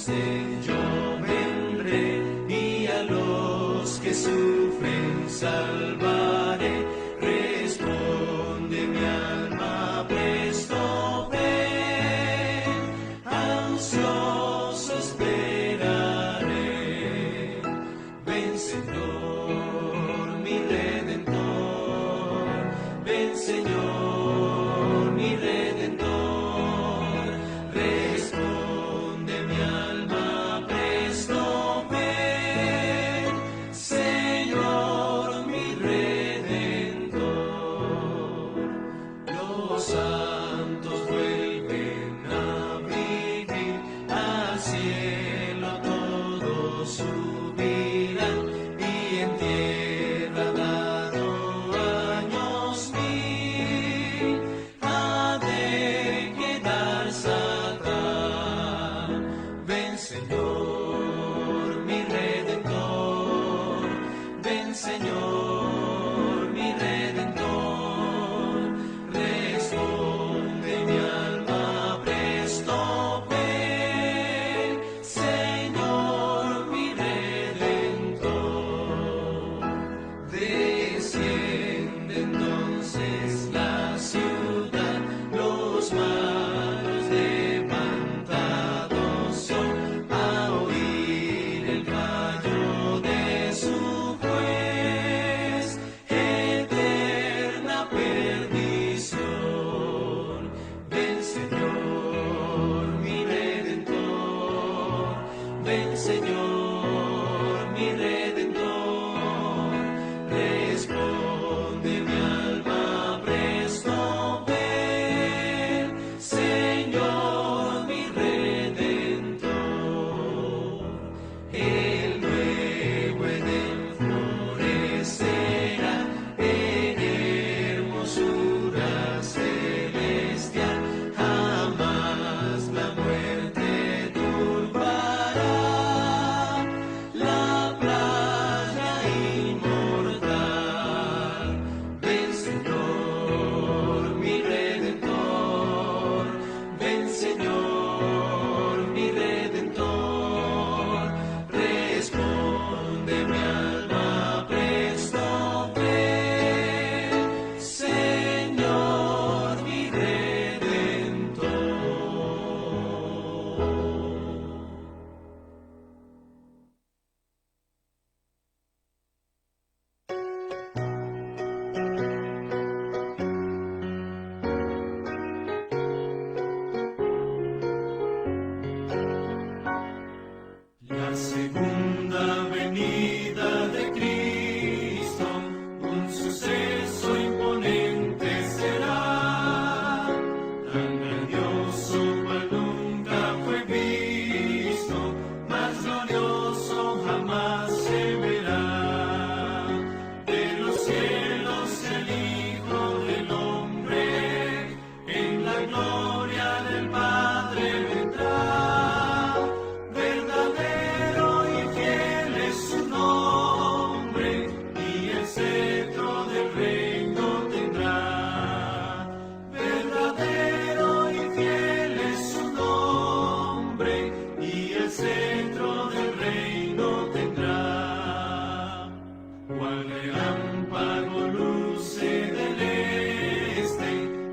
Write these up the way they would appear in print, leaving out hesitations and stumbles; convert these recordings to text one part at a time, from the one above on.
yo vendré y a los que sufren salvaré. Responde mi alma, presto ven, ansioso esperaré. Ven, Señor, mi Redentor, ven, Señor, mi Redentor. Responde mi alma, presto ven, Señor, mi Redentor. Los santos vuelven a vivir, al cielo todos subirán, y en tierra dado años mil, ha de quedar Satán. Ven, Señor, mi Redentor, ven, Señor, mi Redentor. Responde mi alma, presto ven, Señor, mi Redentor. Desciende entonces la ciudad, los malos levantados son a oír el fallo de su juez, eterna perdición. Ven, Señor, mi Redentor, ven, Señor, mi Redentor. Responde mi alma, presto ven, Señor, mi Redentor. El nuevo Edén florecerá en hermosura celestial, jamás la muerte turbará la playa inmortal. Ven, Señor, mi Redentor, ven, Señor, mi Redentor. Responde mi alma, presto ven, Señor, mi Redentor. La segunda venida de Cristo, un suceso imponente será, tan grandioso cual nunca fue visto, más glorioso jamás se verá. De los cielos el Hijo del Hombre, en la gloria del Padre vendrá. Verdadero y fiel es su nombre, y el cetro del reino tendrá. Verdadero y fiel es su nombre, y el cetro del reino tendrá. Cual relámpago luce del este,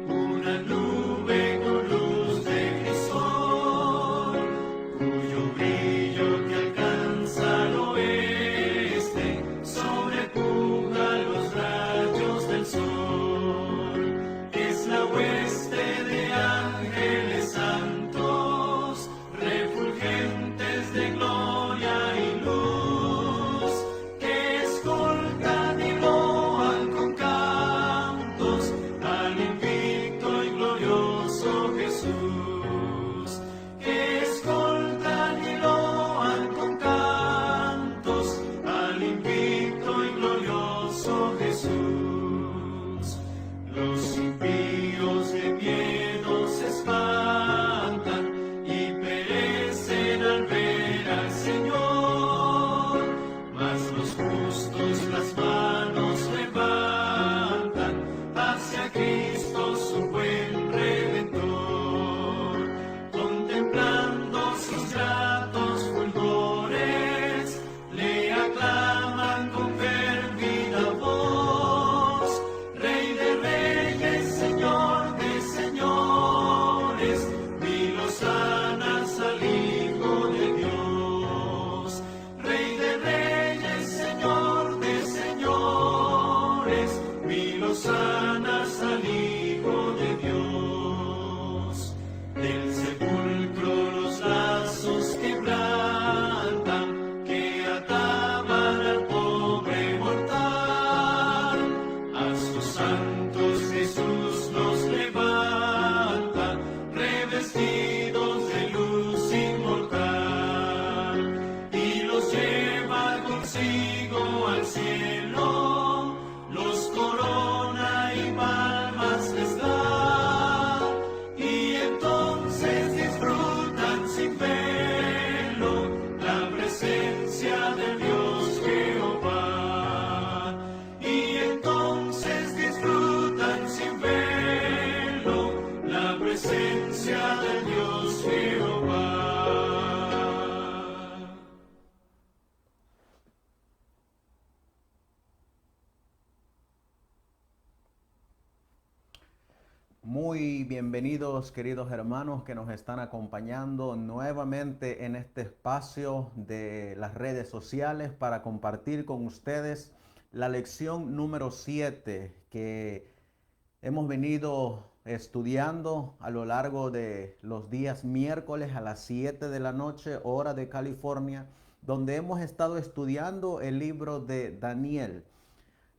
una nube con luz de crisol, cuyo brillo que alcanza al oeste sobrepuja los rayos del sol. Es la hueste de ángeles santos, refulgentes de gloria y luz, que escoltan y loan con cantos al invicto y glorioso Jesús. Que escoltan y loan con cantos al invicto y glorioso Jesús. Los impíos de miedo se espantan y perecen al ver al Señor, mas los justos las manos levantan hacia Cristo Muy bienvenidos, queridos hermanos que nos están acompañando nuevamente en este espacio de las redes sociales para compartir con ustedes la lección número 7 que hemos venido estudiando a lo largo de los días miércoles a las 7 de la noche, hora de California, donde hemos estado estudiando el libro de Daniel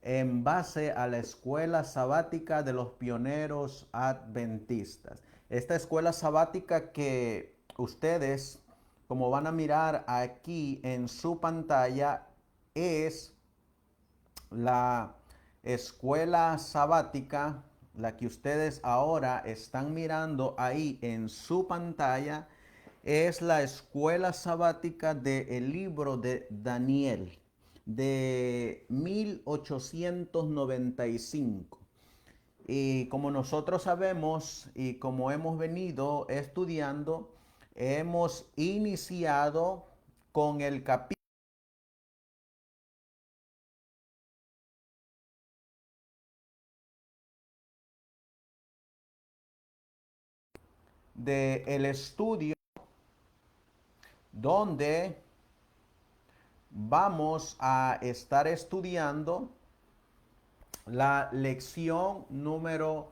en base a la escuela sabática de los pioneros adventistas. Esta escuela sabática que ustedes, como van a mirar aquí en su pantalla, es la escuela sabática, la que ustedes ahora están mirando ahí en su pantalla, es la escuela sabática del libro de Daniel de 1895. Y como nosotros sabemos y como hemos venido estudiando, hemos iniciado con el capítulo del estudio donde vamos a estar estudiando la lección número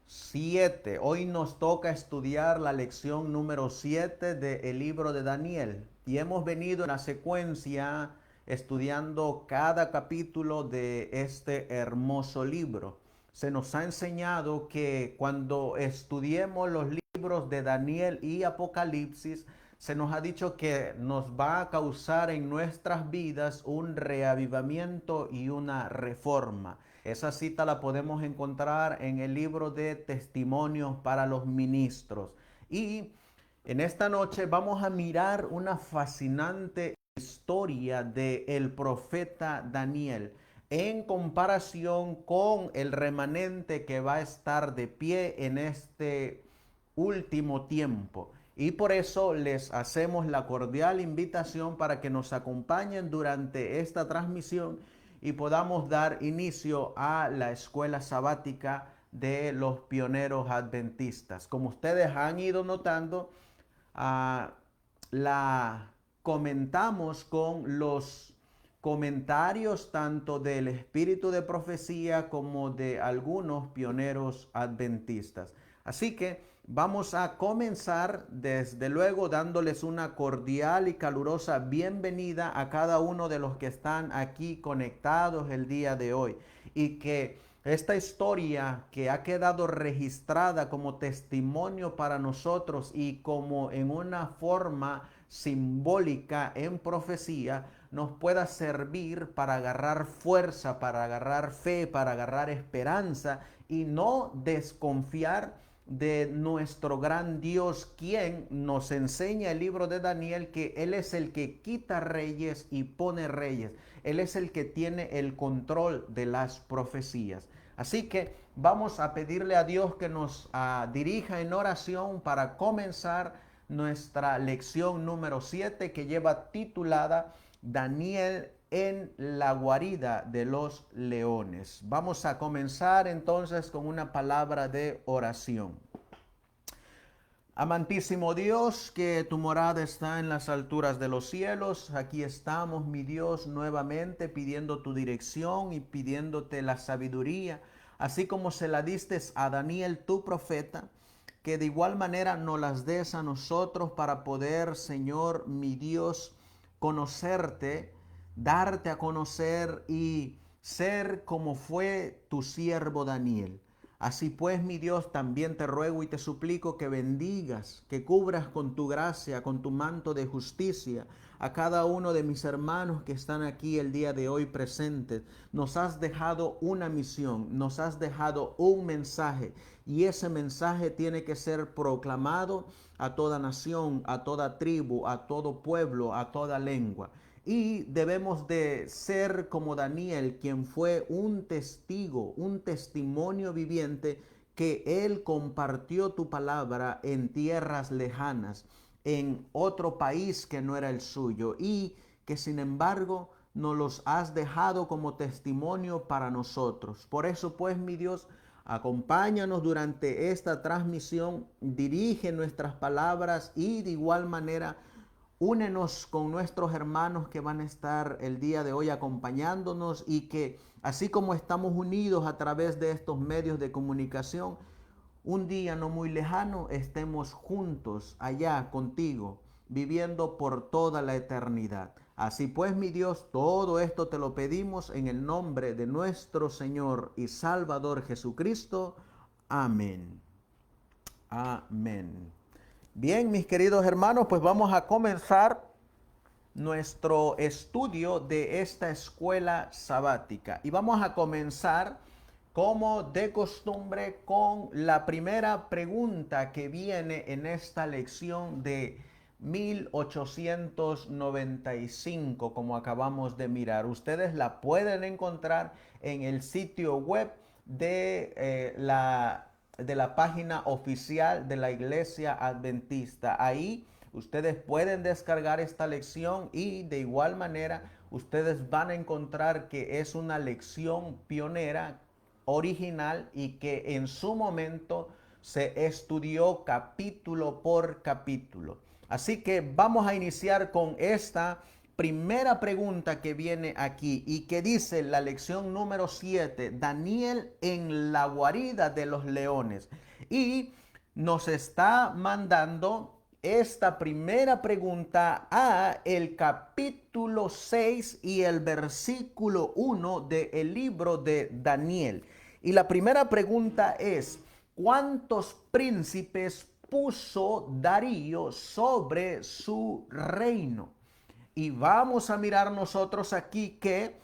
7. Hoy nos toca estudiar la lección número 7 del libro de Daniel. Y hemos venido en la secuencia estudiando cada capítulo de este hermoso libro. Se nos ha enseñado que cuando estudiemos los libros de Daniel y Apocalipsis, se nos ha dicho que nos va a causar en nuestras vidas un reavivamiento y una reforma. Esa cita la podemos encontrar en el libro de Testimonios para los Ministros. Y en esta noche vamos a mirar una fascinante historia del profeta Daniel en comparación con el remanente que va a estar de pie en este último tiempo. Y por eso les hacemos la cordial invitación para que nos acompañen durante esta transmisión y podamos dar inicio a la escuela sabática de los pioneros adventistas. Como ustedes han ido notando, la comentamos con los comentarios tanto del espíritu de profecía como de algunos pioneros adventistas. Así que vamos a comenzar desde luego dándoles una cordial y calurosa bienvenida a cada uno de los que están aquí conectados el día de hoy y que esta historia que ha quedado registrada como testimonio para nosotros y como en una forma simbólica en profecía nos pueda servir para agarrar fuerza, para agarrar fe, para agarrar esperanza y no desconfiar de nuestro gran Dios, quien nos enseña el libro de Daniel que Él es el que quita reyes y pone reyes. Él es el que tiene el control de las profecías. Así que vamos a pedirle a Dios que nos dirija en oración para comenzar nuestra lección número 7 que lleva titulada Daniel en la guarida de los leones. Vamos a comenzar entonces con una palabra de oración. Amantísimo Dios, que tu morada está en las alturas de los cielos, aquí estamos, mi Dios, nuevamente pidiendo tu dirección y pidiéndote la sabiduría, así como se la diste a Daniel, tu profeta, que de igual manera nos las des a nosotros para poder, Señor, mi Dios, conocerte, darte a conocer y ser como fue tu siervo Daniel. Así pues, mi Dios, también te ruego y te suplico que bendigas, que cubras con tu gracia, con tu manto de justicia a cada uno de mis hermanos que están aquí el día de hoy presentes. Nos has dejado una misión, nos has dejado un mensaje y ese mensaje tiene que ser proclamado a toda nación, a toda tribu, a todo pueblo, a toda lengua. Y debemos de ser como Daniel, quien fue un testigo, un testimonio viviente, que él compartió tu palabra en tierras lejanas, en otro país que no era el suyo, y que sin embargo nos los has dejado como testimonio para nosotros. Por eso pues, mi Dios, Acompáñanos durante esta transmisión, dirige nuestras palabras y de igual manera únenos con nuestros hermanos que van a estar el día de hoy acompañándonos y que así como estamos unidos a través de estos medios de comunicación, un día no muy lejano estemos juntos allá contigo, viviendo por toda la eternidad. Así pues, mi Dios, todo esto te lo pedimos en el nombre de nuestro Señor y Salvador Jesucristo. Amén. Amén. Bien, mis queridos hermanos, pues vamos a comenzar nuestro estudio de esta escuela sabática. Y vamos a comenzar, como de costumbre, con la primera pregunta que viene en esta lección de 1895, como acabamos de mirar. Ustedes la pueden encontrar en el sitio web de la página oficial de la Iglesia Adventista. Ahí ustedes pueden descargar esta lección y de igual manera ustedes van a encontrar que es una lección pionera, original y que en su momento se estudió capítulo por capítulo. Así que vamos a iniciar con esta primera pregunta que viene aquí y que dice la lección número 7, Daniel en la guarida de los leones. Y nos está mandando esta primera pregunta a el capítulo 6 y el versículo 1 del libro de Daniel. Y la primera pregunta es, ¿cuántos príncipes puso Darío sobre su reino? Y vamos a mirar nosotros aquí que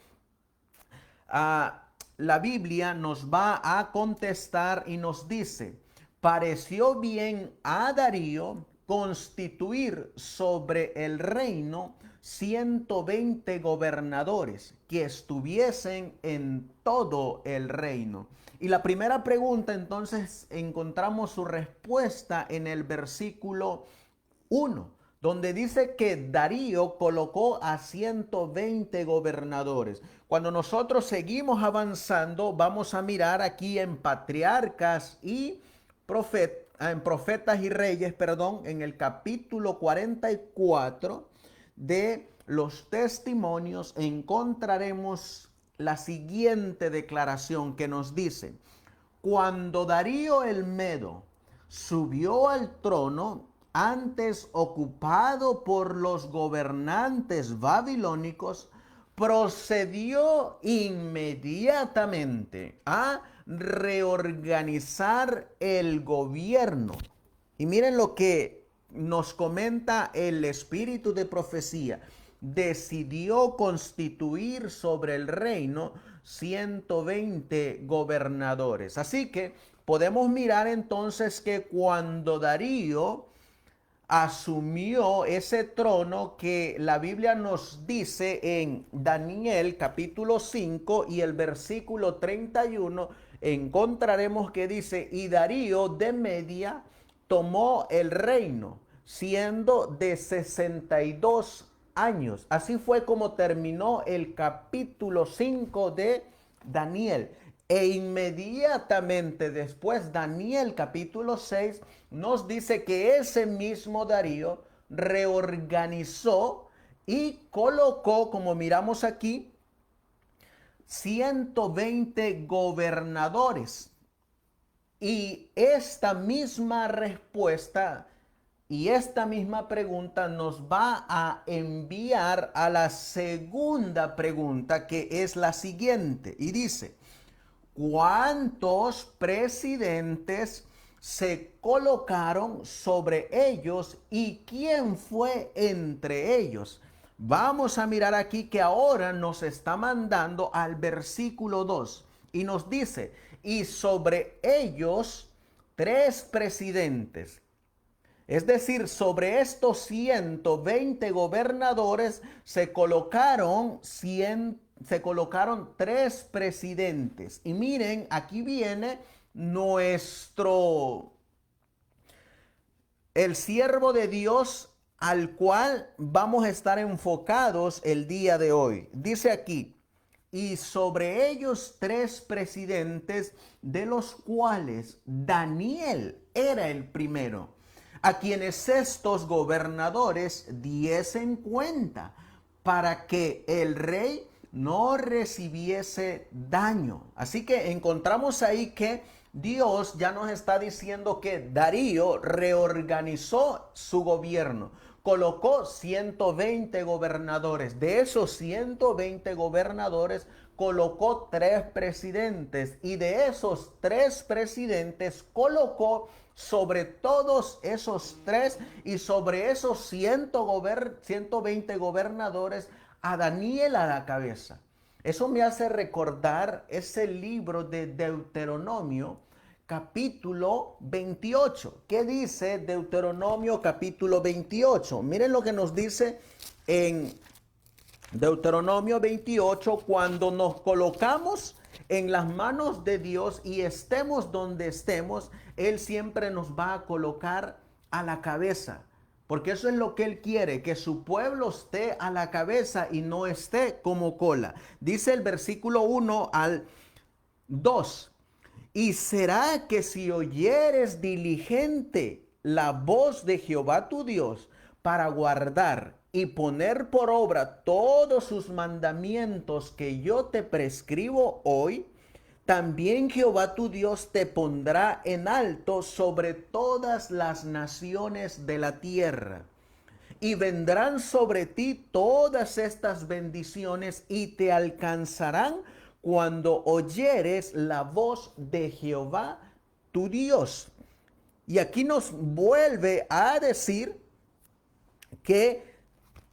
la Biblia nos va a contestar y nos dice, pareció bien a Darío constituir sobre el reino 120 gobernadores que estuviesen en todo el reino. Y la primera pregunta, entonces, encontramos su respuesta en el versículo 1, donde dice que Darío colocó a 120 gobernadores. Cuando nosotros seguimos avanzando, vamos a mirar aquí en Patriarcas y en Profetas y Reyes, en el capítulo 44 de los testimonios, encontraremos la siguiente declaración que nos dice: cuando Darío el Medo subió al trono, antes ocupado por los gobernantes babilónicos, procedió inmediatamente a reorganizar el gobierno. Y miren lo que nos comenta el espíritu de profecía. Decidió constituir sobre el reino 120 gobernadores. Así que podemos mirar entonces que cuando Darío asumió ese trono que la Biblia nos dice en Daniel capítulo 5 y el versículo 31, encontraremos que dice, y Darío de Media tomó el reino, siendo de 62 años. Así fue como terminó el capítulo 5 de Daniel. E inmediatamente después, Daniel capítulo 6 nos dice que ese mismo Darío reorganizó y colocó, como miramos aquí, 120 gobernadores. Y esta misma respuesta y esta misma pregunta nos va a enviar a la segunda pregunta, que es la siguiente. Y dice, ¿cuántos presidentes se colocaron sobre ellos y quién fue entre ellos? Vamos a mirar aquí que ahora nos está mandando al versículo 2 y nos dice, y sobre ellos 3 presidentes. Es decir, sobre estos 120 gobernadores se colocaron 3 presidentes. Y miren, aquí viene el siervo de Dios al cual vamos a estar enfocados el día de hoy. Dice aquí, y sobre ellos 3 presidentes, de los cuales Daniel era el primero, a quienes estos gobernadores diesen cuenta, para que el rey no recibiese daño. Así que encontramos ahí que Dios ya nos está diciendo que Darío reorganizó su gobierno. Colocó 120 gobernadores. De esos 120 gobernadores colocó 3 presidentes. Y de esos 3 presidentes colocó sobre todos esos 3 y sobre esos 120 gobernadores a Daniel a la cabeza. Eso me hace recordar ese libro de Deuteronomio, capítulo 28. ¿Qué dice Deuteronomio capítulo 28? Miren lo que nos dice en Deuteronomio 28, cuando nos colocamos en las manos de Dios y estemos donde estemos, Él siempre nos va a colocar a la cabeza. Porque eso es lo que Él quiere, que su pueblo esté a la cabeza y no esté como cola. Dice el versículo 1 al 2. Y será que si oyeres diligente la voz de Jehová tu Dios para guardar y poner por obra todos sus mandamientos que yo te prescribo hoy, también Jehová tu Dios te pondrá en alto sobre todas las naciones de la tierra. Y vendrán sobre ti todas estas bendiciones y te alcanzarán cuando oyeres la voz de Jehová tu Dios. Y aquí nos vuelve a decir que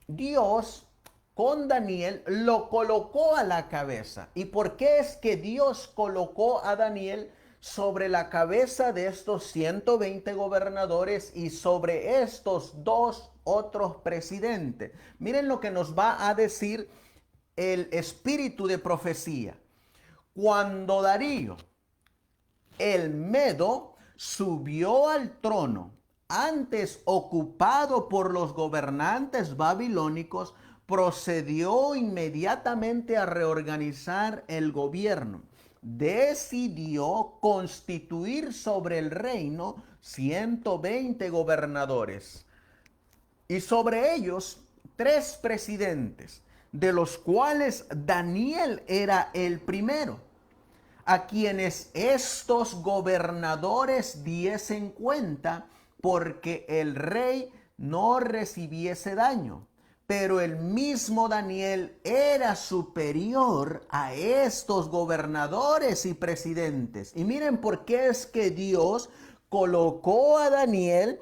Dios con Daniel lo colocó a la cabeza. ¿Y por qué es que Dios colocó a Daniel sobre la cabeza de estos 120 gobernadores y sobre estos 2 otros presidentes? Miren lo que nos va a decir el espíritu de profecía. Cuando Darío, el Medo, subió al trono, antes ocupado por los gobernantes babilónicos, procedió inmediatamente a reorganizar el gobierno. Decidió constituir sobre el reino 120 gobernadores y sobre ellos 3 presidentes, de los cuales Daniel era el primero, a quienes estos gobernadores diesen cuenta, porque el rey no recibiese daño. Pero el mismo Daniel era superior a estos gobernadores y presidentes. Y miren por qué es que Dios colocó a Daniel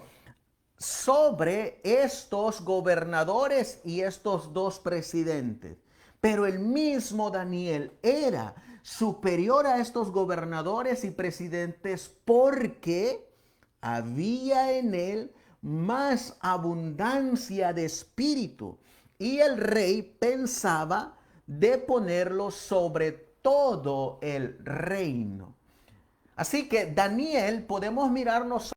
sobre estos gobernadores y estos 2 presidentes. Pero el mismo Daniel era superior a estos gobernadores y presidentes porque había en él más abundancia de espíritu, y el rey pensaba de ponerlo sobre todo el reino. Así que Daniel, podemos mirarnos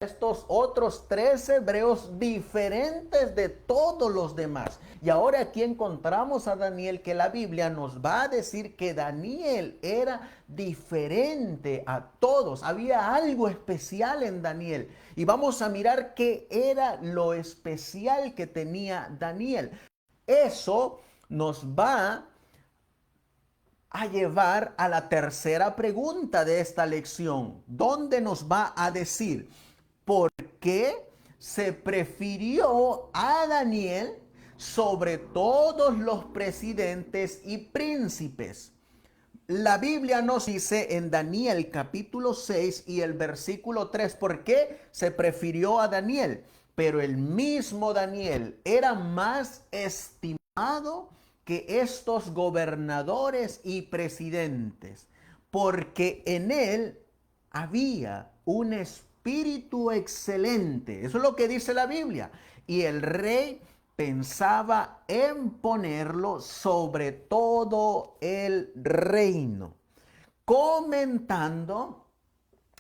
estos otros 3 hebreos diferentes de todos los demás. Y ahora aquí encontramos a Daniel, que la Biblia nos va a decir que Daniel era diferente a todos. Había algo especial en Daniel. Y vamos a mirar qué era lo especial que tenía Daniel. Eso nos va a llevar a la tercera pregunta de esta lección, donde nos va a decir: ¿por qué se prefirió a Daniel sobre todos los presidentes y príncipes? La Biblia nos dice en Daniel capítulo 6 y el versículo 3 por qué se prefirió a Daniel. Pero el mismo Daniel era más estimado que estos gobernadores y presidentes, porque en él había un espíritu excelente. Eso es lo que dice la Biblia. Y el rey pensaba en ponerlo sobre todo el reino. Comentando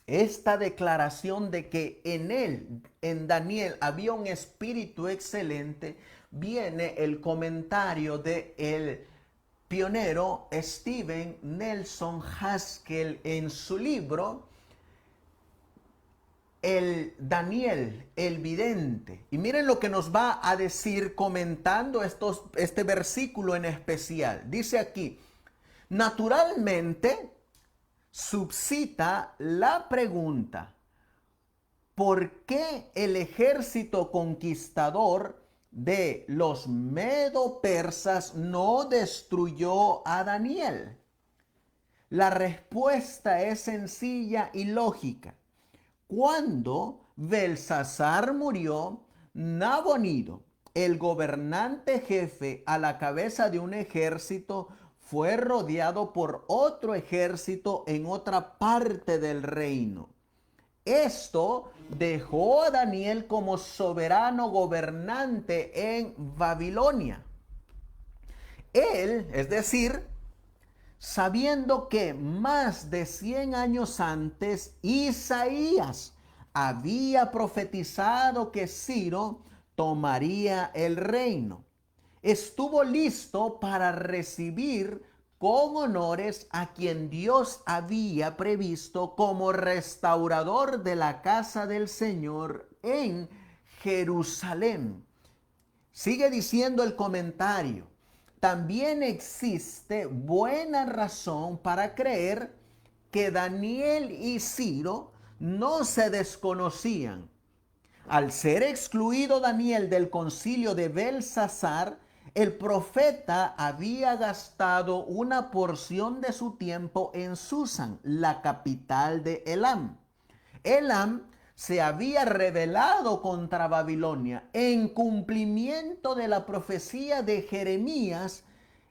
esta declaración de que en él, en Daniel, había un espíritu excelente, viene el comentario de el pionero Stephen Nelson Haskell en su libro El Daniel, el vidente. Y miren lo que nos va a decir comentando este versículo en especial. Dice aquí, naturalmente subsista la pregunta, ¿por qué el ejército conquistador de los medo-persas no destruyó a Daniel? La respuesta es sencilla y lógica. Cuando Belsasar murió, Nabonido, el gobernante jefe a la cabeza de un ejército, fue rodeado por otro ejército en otra parte del reino. Esto dejó a Daniel como soberano gobernante en Babilonia. Él, es decir, sabiendo que más de 100 años antes Isaías había profetizado que Ciro tomaría el reino, estuvo listo para recibir con honores a quien Dios había previsto como restaurador de la casa del Señor en Jerusalén. Sigue diciendo el comentario. También existe buena razón para creer que Daniel y Ciro no se desconocían. Al ser excluido Daniel del concilio de Belsasar, el profeta había gastado una porción de su tiempo en Susan, la capital de Elam. Elam se había rebelado contra Babilonia en cumplimiento de la profecía de Jeremías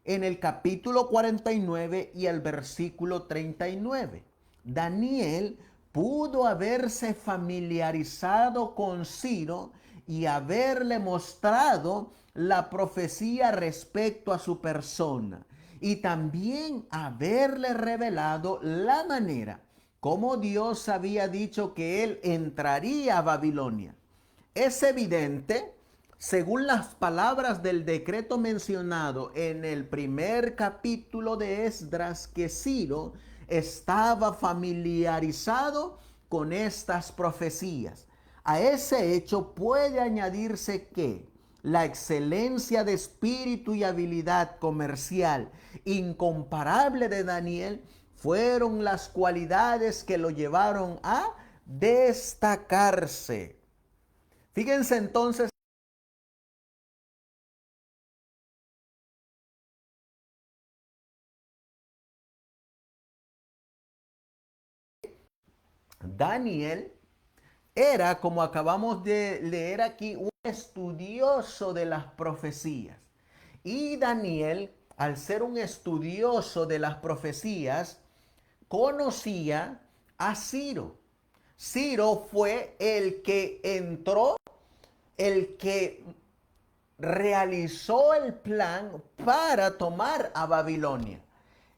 en el capítulo 49 y el versículo 39. Daniel pudo haberse familiarizado con Ciro y haberle mostrado la profecía respecto a su persona y también haberle revelado la manera como Dios había dicho que él entraría a Babilonia. Es evidente, según las palabras del decreto mencionado en el primer capítulo de Esdras, que Ciro estaba familiarizado con estas profecías. A ese hecho puede añadirse que la excelencia de espíritu y habilidad comercial incomparable de Daniel fueron las cualidades que lo llevaron a destacarse. Fíjense entonces, Daniel era, como acabamos de leer aquí, un estudioso de las profecías. Y Daniel, al ser un estudioso de las profecías, conocía a Ciro. Ciro fue el que entró, el que realizó el plan para tomar a Babilonia.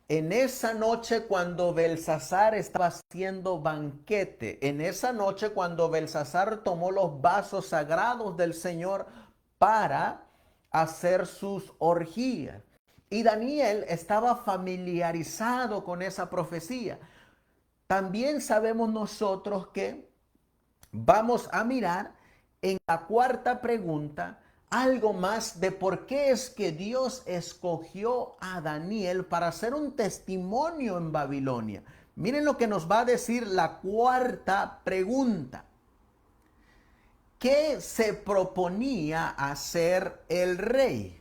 En esa noche cuando Belsasar estaba haciendo banquete, en esa noche cuando Belsasar tomó los vasos sagrados del Señor para hacer sus orgías. Y Daniel estaba familiarizado con esa profecía. También sabemos nosotros que vamos a mirar en la cuarta pregunta algo más de por qué es que Dios escogió a Daniel para ser un testimonio en Babilonia. Miren lo que nos va a decir la cuarta pregunta. ¿Qué se proponía hacer el rey?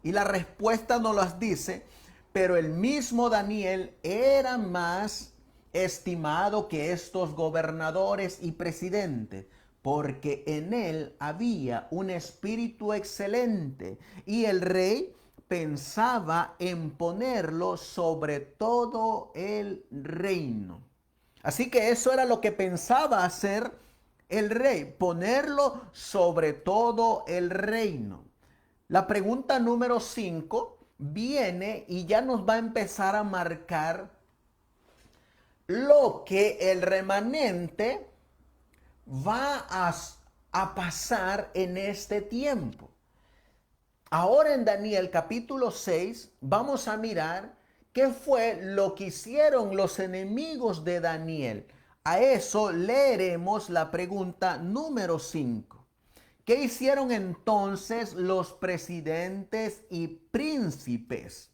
Y la respuesta nos las dice, pero el mismo Daniel era más estimado que estos gobernadores y presidentes, porque en él había un espíritu excelente y el rey pensaba en ponerlo sobre todo el reino. Así que eso era lo que pensaba hacer el rey, ponerlo sobre todo el reino. La pregunta número 5 viene y ya nos va a empezar a marcar lo que el remanente va a pasar en este tiempo. Ahora en Daniel capítulo 6 vamos a mirar qué fue lo que hicieron los enemigos de Daniel. A eso leeremos la pregunta número 5. ¿Qué hicieron entonces los presidentes y príncipes?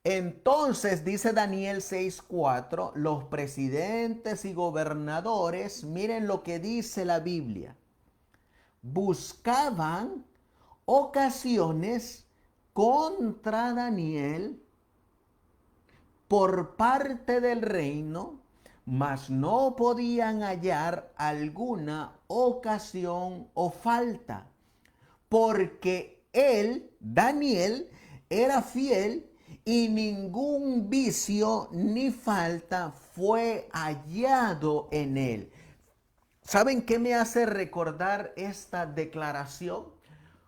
Entonces dice Daniel 6:4, los presidentes y gobernadores, miren lo que dice la Biblia, buscaban ocasiones contra Daniel por parte del reino, mas no podían hallar alguna ocasión o falta, porque él, Daniel, era fiel y ningún vicio ni falta fue hallado en él. ¿Saben qué me hace recordar esta declaración?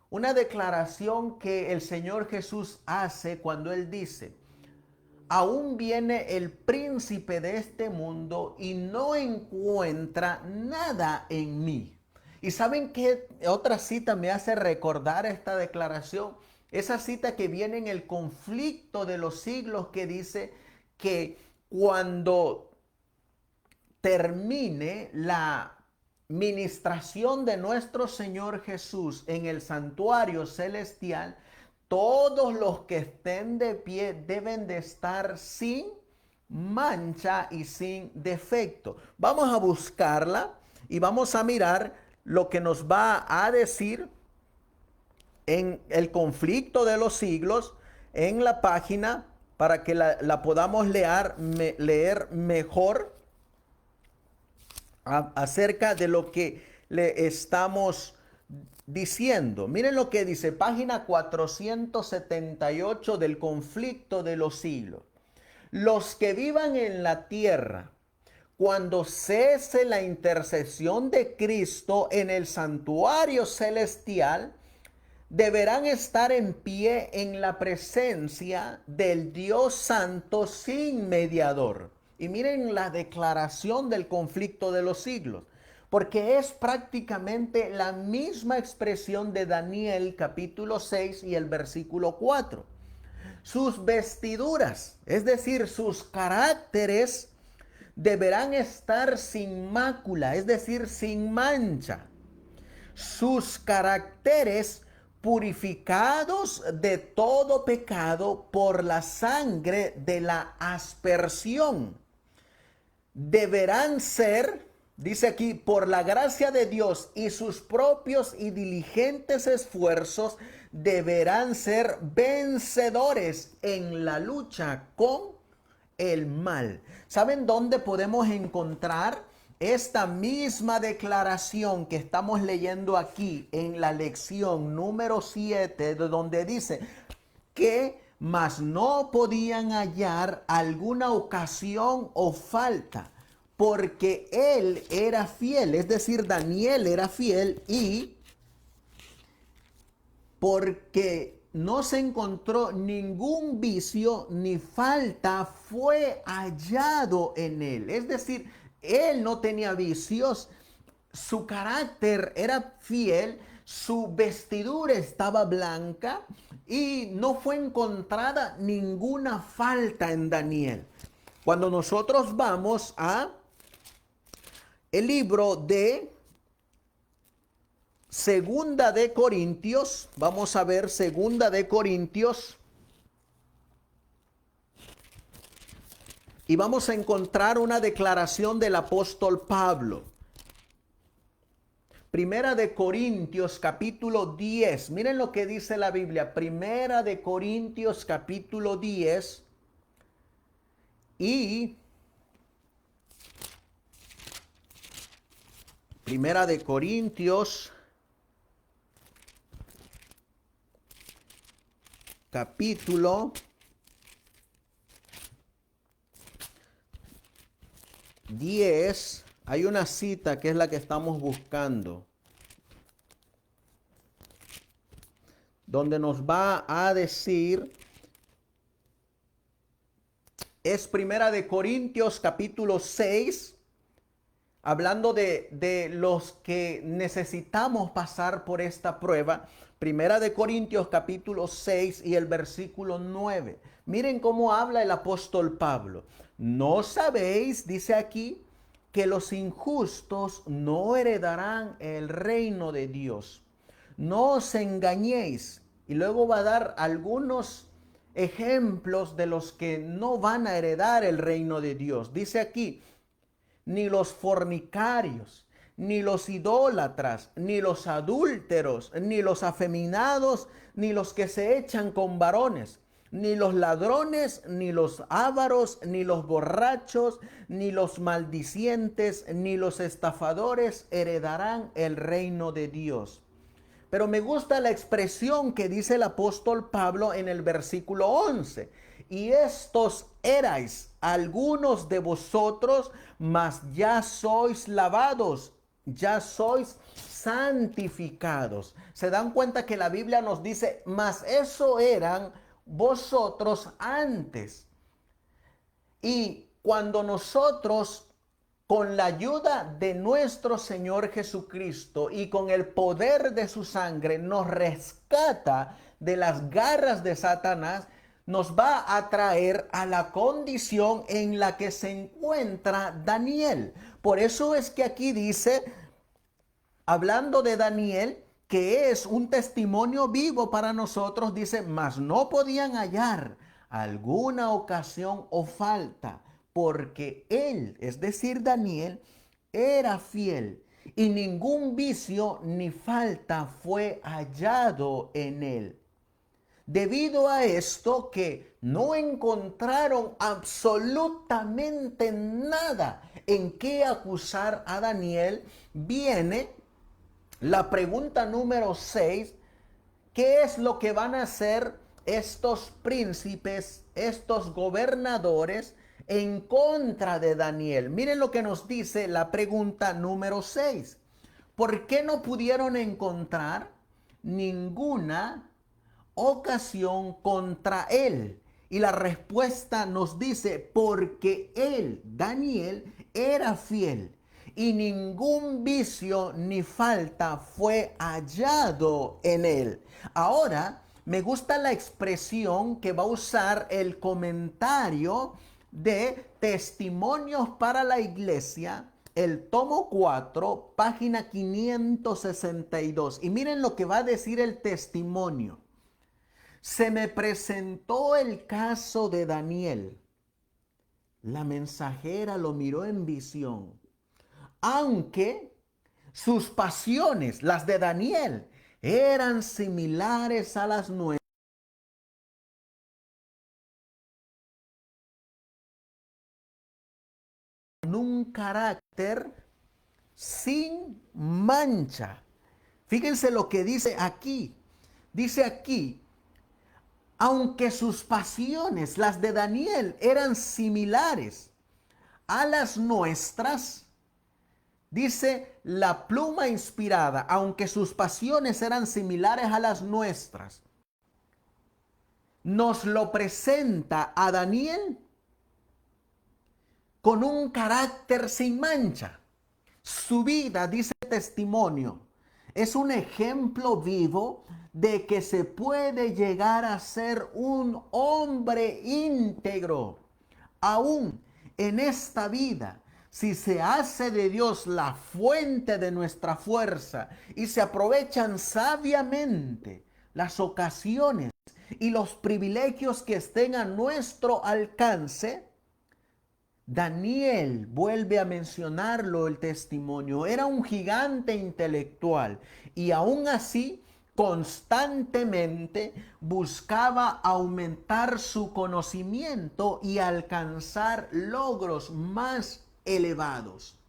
Una declaración que el Señor Jesús hace cuando Él dice, aún viene el príncipe de este mundo y no encuentra nada en mí. ¿Y saben qué otra cita me hace recordar esta declaración? Esa cita que viene en el conflicto de los siglos que dice que cuando termine la ministración de nuestro Señor Jesús en el santuario celestial, todos los que estén de pie deben de estar sin mancha y sin defecto. Vamos a buscarla y vamos a mirar lo que nos va a decir en el conflicto de los siglos en la página para que la podamos leer mejor acerca de lo que le estamos diciendo. Miren lo que dice, página 478 del conflicto de los siglos. Los que vivan en la tierra, cuando cese la intercesión de Cristo en el santuario celestial, deberán estar en pie en la presencia del Dios Santo sin mediador. Y miren la declaración del conflicto de los siglos, porque es prácticamente la misma expresión de Daniel capítulo 6 y el versículo 4. Sus vestiduras, es decir, sus caracteres, deberán estar sin mácula, es decir, sin mancha. Sus caracteres purificados de todo pecado por la sangre de la aspersión. Deberán ser, dice aquí, por la gracia de Dios y sus propios y diligentes esfuerzos, deberán ser vencedores en la lucha con el mal. ¿Saben dónde podemos encontrar esta misma declaración que estamos leyendo aquí en la lección número 7, donde dice que mas no podían hallar alguna ocasión o falta, porque él era fiel, es decir, Daniel era fiel, y porque no se encontró ningún vicio ni falta fue hallado en él. Es decir, él no tenía vicios, su carácter era fiel, su vestidura estaba blanca y no fue encontrada ninguna falta en Daniel. Cuando nosotros vamos a el libro de Segunda de Corintios, vamos a ver Segunda de Corintios, y vamos a encontrar una declaración del apóstol Pablo. Primera de Corintios capítulo 10. Miren lo que dice la Biblia. Primera de Corintios capítulo 10. Y Primera de Corintios capítulo 10. Hay una cita que es la que estamos buscando, donde nos va a decir es Primera de Corintios capítulo 6, hablando de los que necesitamos pasar por esta prueba. Primera de Corintios capítulo 6 y el versículo 9. Miren cómo habla el apóstol Pablo. ¿No sabéis, dice aquí, que los injustos no heredarán el reino de Dios? No os engañéis. Y luego va a dar algunos ejemplos de los que no van a heredar el reino de Dios. Dice aquí, ni los fornicarios, ni los idólatras, ni los adúlteros, ni los afeminados, ni los que se echan con varones, ni los ladrones, ni los ávaros, ni los borrachos, ni los maldicientes, ni los estafadores heredarán el reino de Dios. Pero me gusta la expresión que dice el apóstol Pablo en el versículo 11. Y estos erais algunos de vosotros, mas ya sois lavados, ya sois santificados. Se dan cuenta que la Biblia nos dice, mas eso eran vosotros antes. Y cuando nosotros, con la ayuda de nuestro Señor Jesucristo y con el poder de su sangre, nos rescata de las garras de Satanás, nos va a traer a la condición en la que se encuentra Daniel. Por eso es que aquí dice, hablando de Daniel, que es un testimonio vivo para nosotros, dice, mas no podían hallar alguna ocasión o falta, porque él, es decir, Daniel, era fiel y ningún vicio ni falta fue hallado en él. Debido a esto que no encontraron absolutamente nada en qué acusar a Daniel, viene la pregunta número 6, ¿qué es lo que van a hacer estos príncipes, estos gobernadores en contra de Daniel? Miren lo que nos dice la pregunta número 6. ¿Por qué no pudieron encontrar ninguna ocasión contra él? Y la respuesta nos dice, porque él, Daniel, era fiel y ningún vicio ni falta fue hallado en él. Ahora, me gusta la expresión que va a usar el comentario de Testimonios para la Iglesia, el tomo 4, página 562. Y miren lo que va a decir el testimonio. Se me presentó el caso de Daniel. La mensajera lo miró en visión. Aunque sus pasiones, las de Daniel, eran similares a las nuestras, con un carácter sin mancha. Fíjense lo que dice aquí. Dice aquí, aunque sus pasiones, las de Daniel, eran similares a las nuestras, dice la pluma inspirada, aunque sus pasiones eran similares a las nuestras, nos lo presenta a Daniel con un carácter sin mancha. Su vida, dice el testimonio, es un ejemplo vivo de que se puede llegar a ser un hombre íntegro, aún en esta vida. Si se hace de Dios la fuente de nuestra fuerza y se aprovechan sabiamente las ocasiones y los privilegios que estén a nuestro alcance, Daniel, vuelve a mencionarlo el testimonio, era un gigante intelectual y aún así constantemente buscaba aumentar su conocimiento y alcanzar logros más elevados.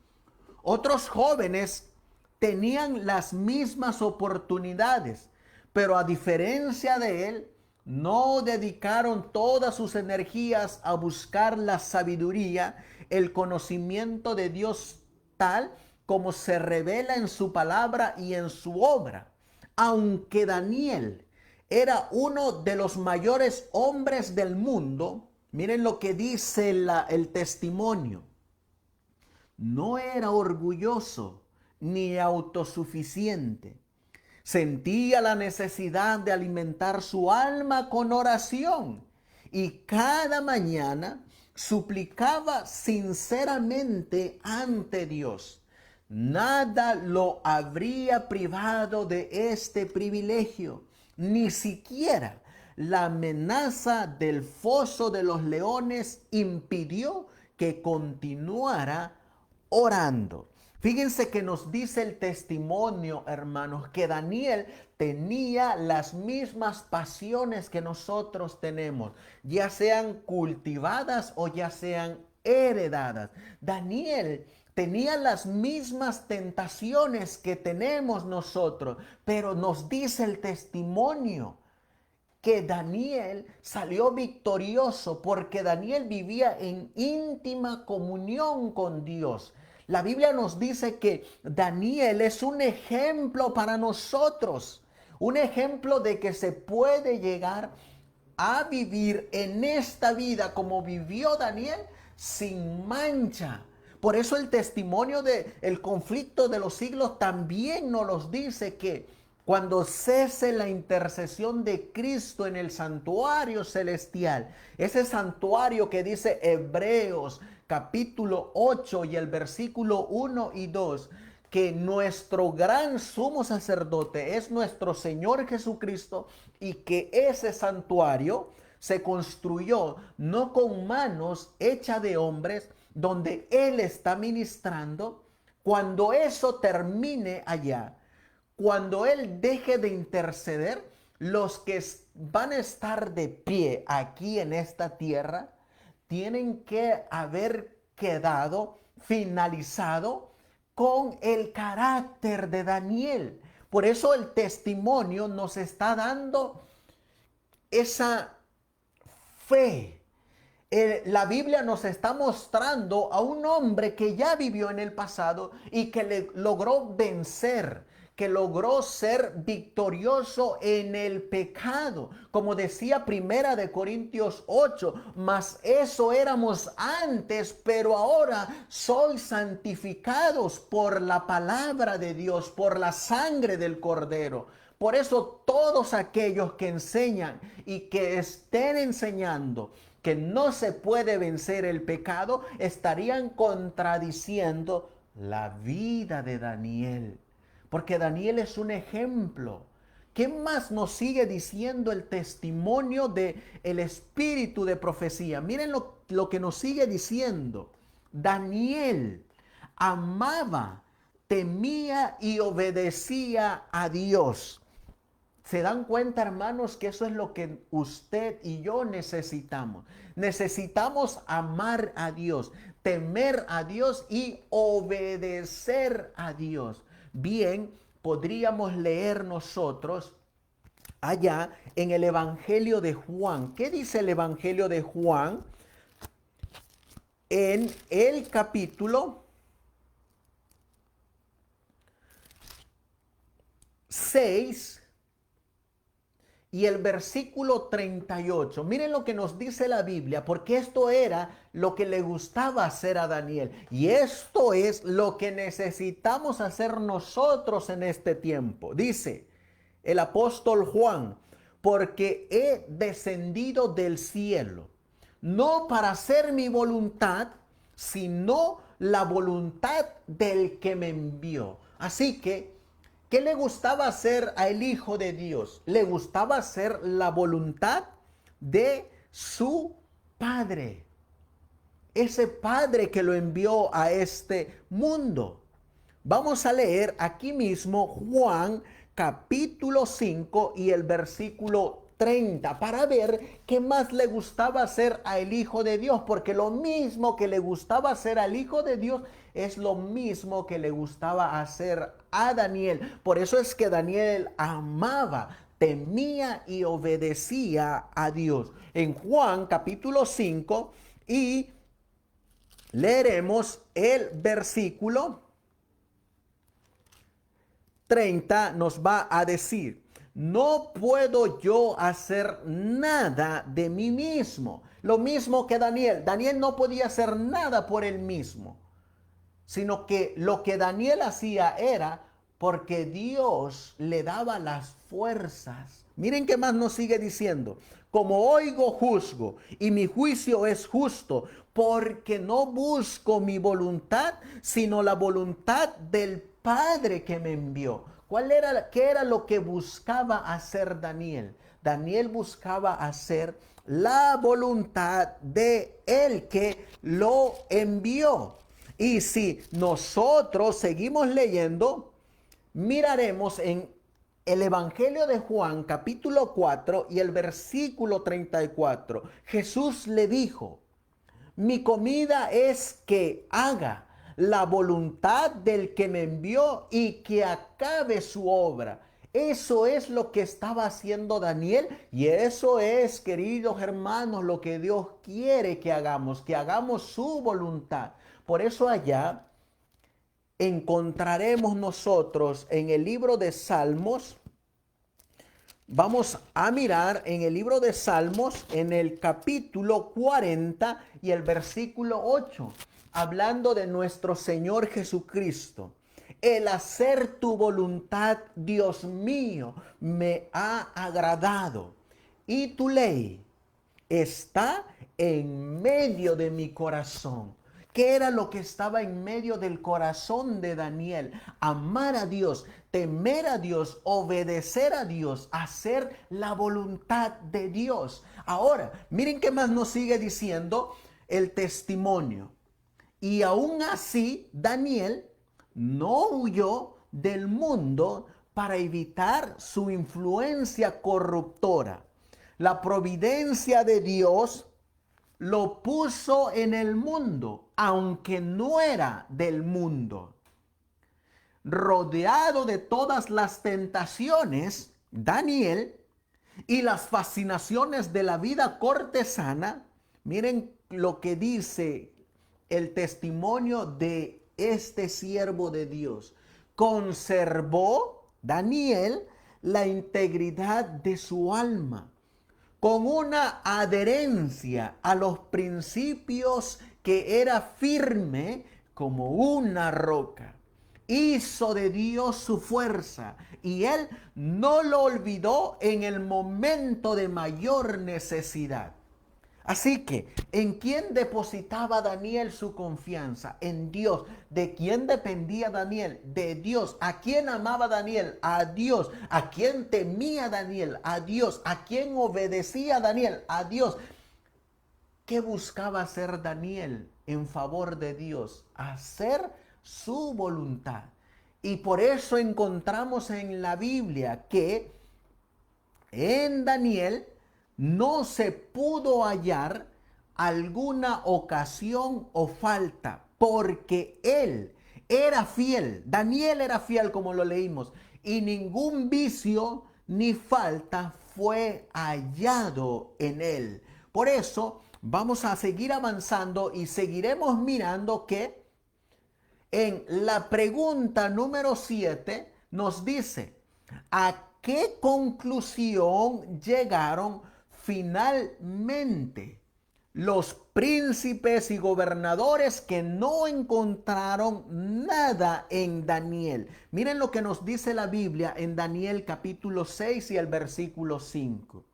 Otros jóvenes tenían las mismas oportunidades, pero a diferencia de él, no dedicaron todas sus energías a buscar la sabiduría, el conocimiento de Dios tal como se revela en su palabra y en su obra. Aunque Daniel era uno de los mayores hombres del mundo, Miren lo que dice el testimonio. No era orgulloso ni autosuficiente. Sentía la necesidad de alimentar su alma con oración y cada mañana suplicaba sinceramente ante Dios. Nada lo habría privado de este privilegio, ni siquiera la amenaza del foso de los leones impidió que continuara orando. Fíjense que nos dice el testimonio, hermanos, que Daniel tenía las mismas pasiones que nosotros tenemos, ya sean cultivadas o ya sean heredadas. Daniel tenía las mismas tentaciones que tenemos nosotros, pero nos dice el testimonio que Daniel salió victorioso porque Daniel vivía en íntima comunión con Dios. La Biblia nos dice que Daniel es un ejemplo para nosotros, un ejemplo de que se puede llegar a vivir en esta vida como vivió Daniel sin mancha. Por eso el testimonio del conflicto de los siglos también nos dice que cuando cese la intercesión de Cristo en el santuario celestial, ese santuario que dice Hebreos capítulo 8 y el versículo 1 y 2, que nuestro gran sumo sacerdote es nuestro Señor Jesucristo y que ese santuario se construyó no con manos hechas de hombres, donde Él está ministrando. Cuando eso termine allá, cuando Él deje de interceder, los que van a estar de pie aquí en esta tierra tienen que haber quedado finalizado con el carácter de Daniel. Por eso el testimonio nos está dando esa fe. La Biblia nos está mostrando a un hombre que ya vivió en el pasado y que logró vencer, que logró ser victorioso en el pecado. Como decía Primera de Corintios 8, mas eso éramos antes, pero ahora sois santificados por la palabra de Dios, por la sangre del Cordero. Por eso todos aquellos que enseñan y que estén enseñando que no se puede vencer el pecado, estarían contradiciendo la vida de Daniel. Porque Daniel es un ejemplo. ¿Qué más nos sigue diciendo el testimonio del espíritu de profecía? Miren lo que nos sigue diciendo. Daniel amaba, temía y obedecía a Dios. ¿Se dan cuenta, hermanos, que eso es lo que usted y yo necesitamos? Necesitamos amar a Dios, temer a Dios y obedecer a Dios. Bien, podríamos leer nosotros allá en el Evangelio de Juan. ¿Qué dice el Evangelio de Juan? En el capítulo 6 y el versículo 38. Miren lo que nos dice la Biblia, porque esto era lo que le gustaba hacer a Daniel. Y esto es lo que necesitamos hacer nosotros en este tiempo. Dice el apóstol Juan, porque he descendido del cielo, no para hacer mi voluntad, sino la voluntad del que me envió. Así que, ¿qué le gustaba hacer al Hijo de Dios? Le gustaba hacer la voluntad de su Padre. Ese Padre que lo envió a este mundo. Vamos a leer aquí mismo Juan capítulo 5 y el versículo 30 para ver qué más le gustaba hacer al Hijo de Dios, porque lo mismo que le gustaba hacer al Hijo de Dios es lo mismo que le gustaba hacer a Daniel. Por eso es que Daniel amaba, temía y obedecía a Dios. En Juan capítulo 5 y leeremos el versículo 30, nos va a decir: no puedo yo hacer nada de mí mismo. Lo mismo que Daniel. Daniel no podía hacer nada por él mismo, sino que lo que Daniel hacía era porque Dios le daba las fuerzas. Miren qué más nos sigue diciendo. Como oigo, juzgo, y mi juicio es justo, porque no busco mi voluntad, sino la voluntad del Padre que me envió. ¿Qué era lo que buscaba hacer Daniel? Daniel buscaba hacer la voluntad de el que lo envió. Y si nosotros seguimos leyendo, miraremos en el Evangelio de Juan, capítulo 4 y el versículo 34. Jesús le dijo: mi comida es que haga la voluntad del que me envió y que acabe su obra. Eso es lo que estaba haciendo Daniel, y eso es, queridos hermanos, lo que Dios quiere que hagamos su voluntad. Por eso allá encontraremos nosotros en el libro de Salmos. Vamos a mirar en el libro de Salmos, en el capítulo 40 y el versículo 8, hablando de nuestro Señor Jesucristo. El hacer tu voluntad, Dios mío, me ha agradado, y tu ley está en medio de mi corazón. ¿Qué era lo que estaba en medio del corazón de Daniel? Amar a Dios, temer a Dios, obedecer a Dios, hacer la voluntad de Dios. Ahora, miren qué más nos sigue diciendo el testimonio. Y aún así, Daniel no huyó del mundo para evitar su influencia corruptora. La providencia de Dios lo puso en el mundo, aunque no era del mundo. Rodeado de todas las tentaciones, Daniel, y las fascinaciones de la vida cortesana, miren lo que dice el testimonio de este siervo de Dios. Conservó Daniel la integridad de su alma, con una adherencia a los principios que era firme como una roca. Hizo de Dios su fuerza, y él no lo olvidó en el momento de mayor necesidad. Así que, ¿en quién depositaba Daniel su confianza? En Dios. ¿De quién dependía Daniel? De Dios. ¿A quién amaba Daniel? A Dios. ¿A quién temía Daniel? A Dios. ¿A quién obedecía Daniel? A Dios. ¿Qué buscaba hacer Daniel en favor de Dios? Hacer su voluntad. Y por eso encontramos en la Biblia que en Daniel no se pudo hallar alguna ocasión o falta, porque él era fiel. Daniel era fiel, como lo leímos, y ningún vicio ni falta fue hallado en él. Por eso vamos a seguir avanzando y seguiremos mirando que en la pregunta número 7 nos dice: ¿a qué conclusión llegaron finalmente los príncipes y gobernadores que no encontraron nada en Daniel? Miren lo que nos dice la Biblia en Daniel capítulo 6 y el versículo 5.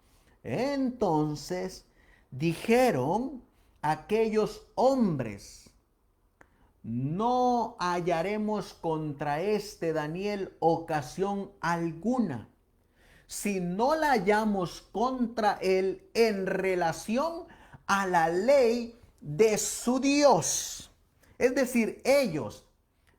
Entonces dijeron aquellos hombres: no hallaremos contra este Daniel ocasión alguna, si no la hallamos contra él en relación a la ley de su Dios. Es decir, ellos,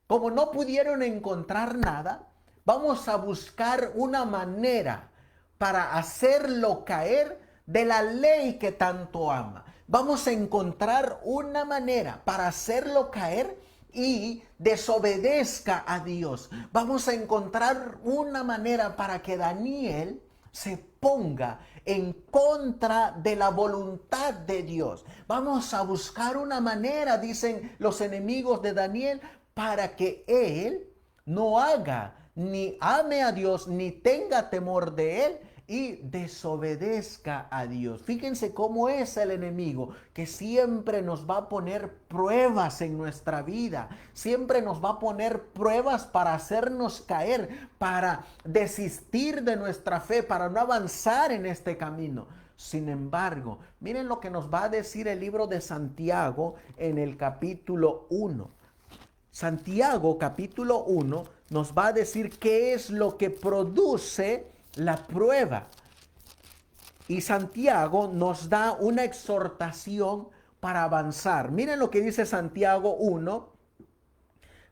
como no pudieron encontrar nada, vamos a buscar una manera para hacerlo caer de la ley que tanto ama. Vamos a encontrar una manera para hacerlo caer y desobedezca a Dios. Vamos a encontrar una manera para que Daniel se ponga en contra de la voluntad de Dios. Vamos a buscar una manera, dicen los enemigos de Daniel, para que él no haga ni ame a Dios, ni tenga temor de Él y desobedezca a Dios. Fíjense cómo es el enemigo, que siempre nos va a poner pruebas en nuestra vida, siempre nos va a poner pruebas para hacernos caer, para desistir de nuestra fe, para no avanzar en este camino. Sin embargo, miren lo que nos va a decir el libro de Santiago en el capítulo 1. Santiago capítulo 1 nos va a decir qué es lo que produce la prueba. Y Santiago nos da una exhortación para avanzar. Miren lo que dice Santiago 1,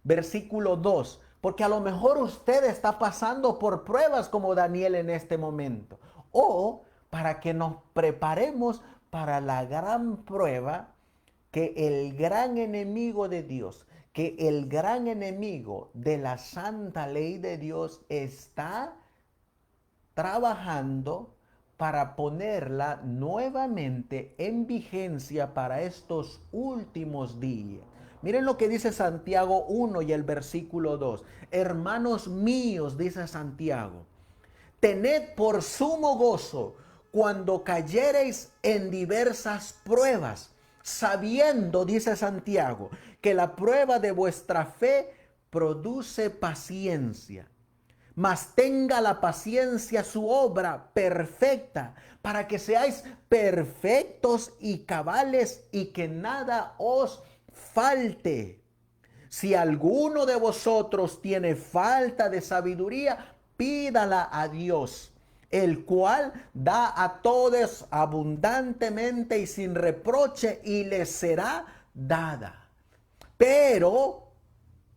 versículo 2. Porque a lo mejor usted está pasando por pruebas como Daniel en este momento. O para que nos preparemos para la gran prueba que el gran enemigo de Dios, que el gran enemigo de la santa ley de Dios está trabajando para ponerla nuevamente en vigencia para estos últimos días. Miren lo que dice Santiago 1 y el versículo 2. Hermanos míos, dice Santiago, tened por sumo gozo cuando cayereis en diversas pruebas, sabiendo, dice Santiago, que la prueba de vuestra fe produce paciencia. Mas tenga la paciencia su obra perfecta, para que seáis perfectos y cabales y que nada os falte. Si alguno de vosotros tiene falta de sabiduría, pídala a Dios, el cual da a todos abundantemente y sin reproche, y le será dada. Pero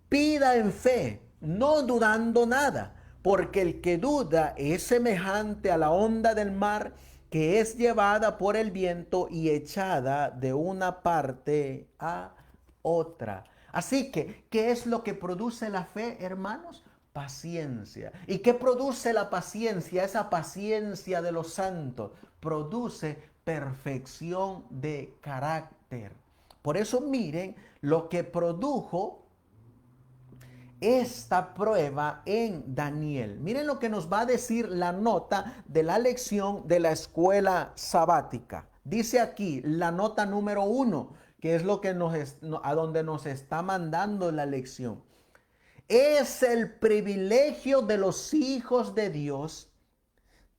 pida en fe, no dudando nada, porque el que duda es semejante a la onda del mar, que es llevada por el viento y echada de una parte a otra. Así que, ¿qué es lo que produce la fe, hermanos? Paciencia. ¿Y qué produce la paciencia? Esa paciencia de los santos produce perfección de carácter. Por eso miren lo que produjo esta prueba en Daniel. Miren lo que nos va a decir la nota de la lección de la escuela sabática. Dice aquí la nota número 1, que es lo que a donde nos está mandando la lección. Es el privilegio de los hijos de Dios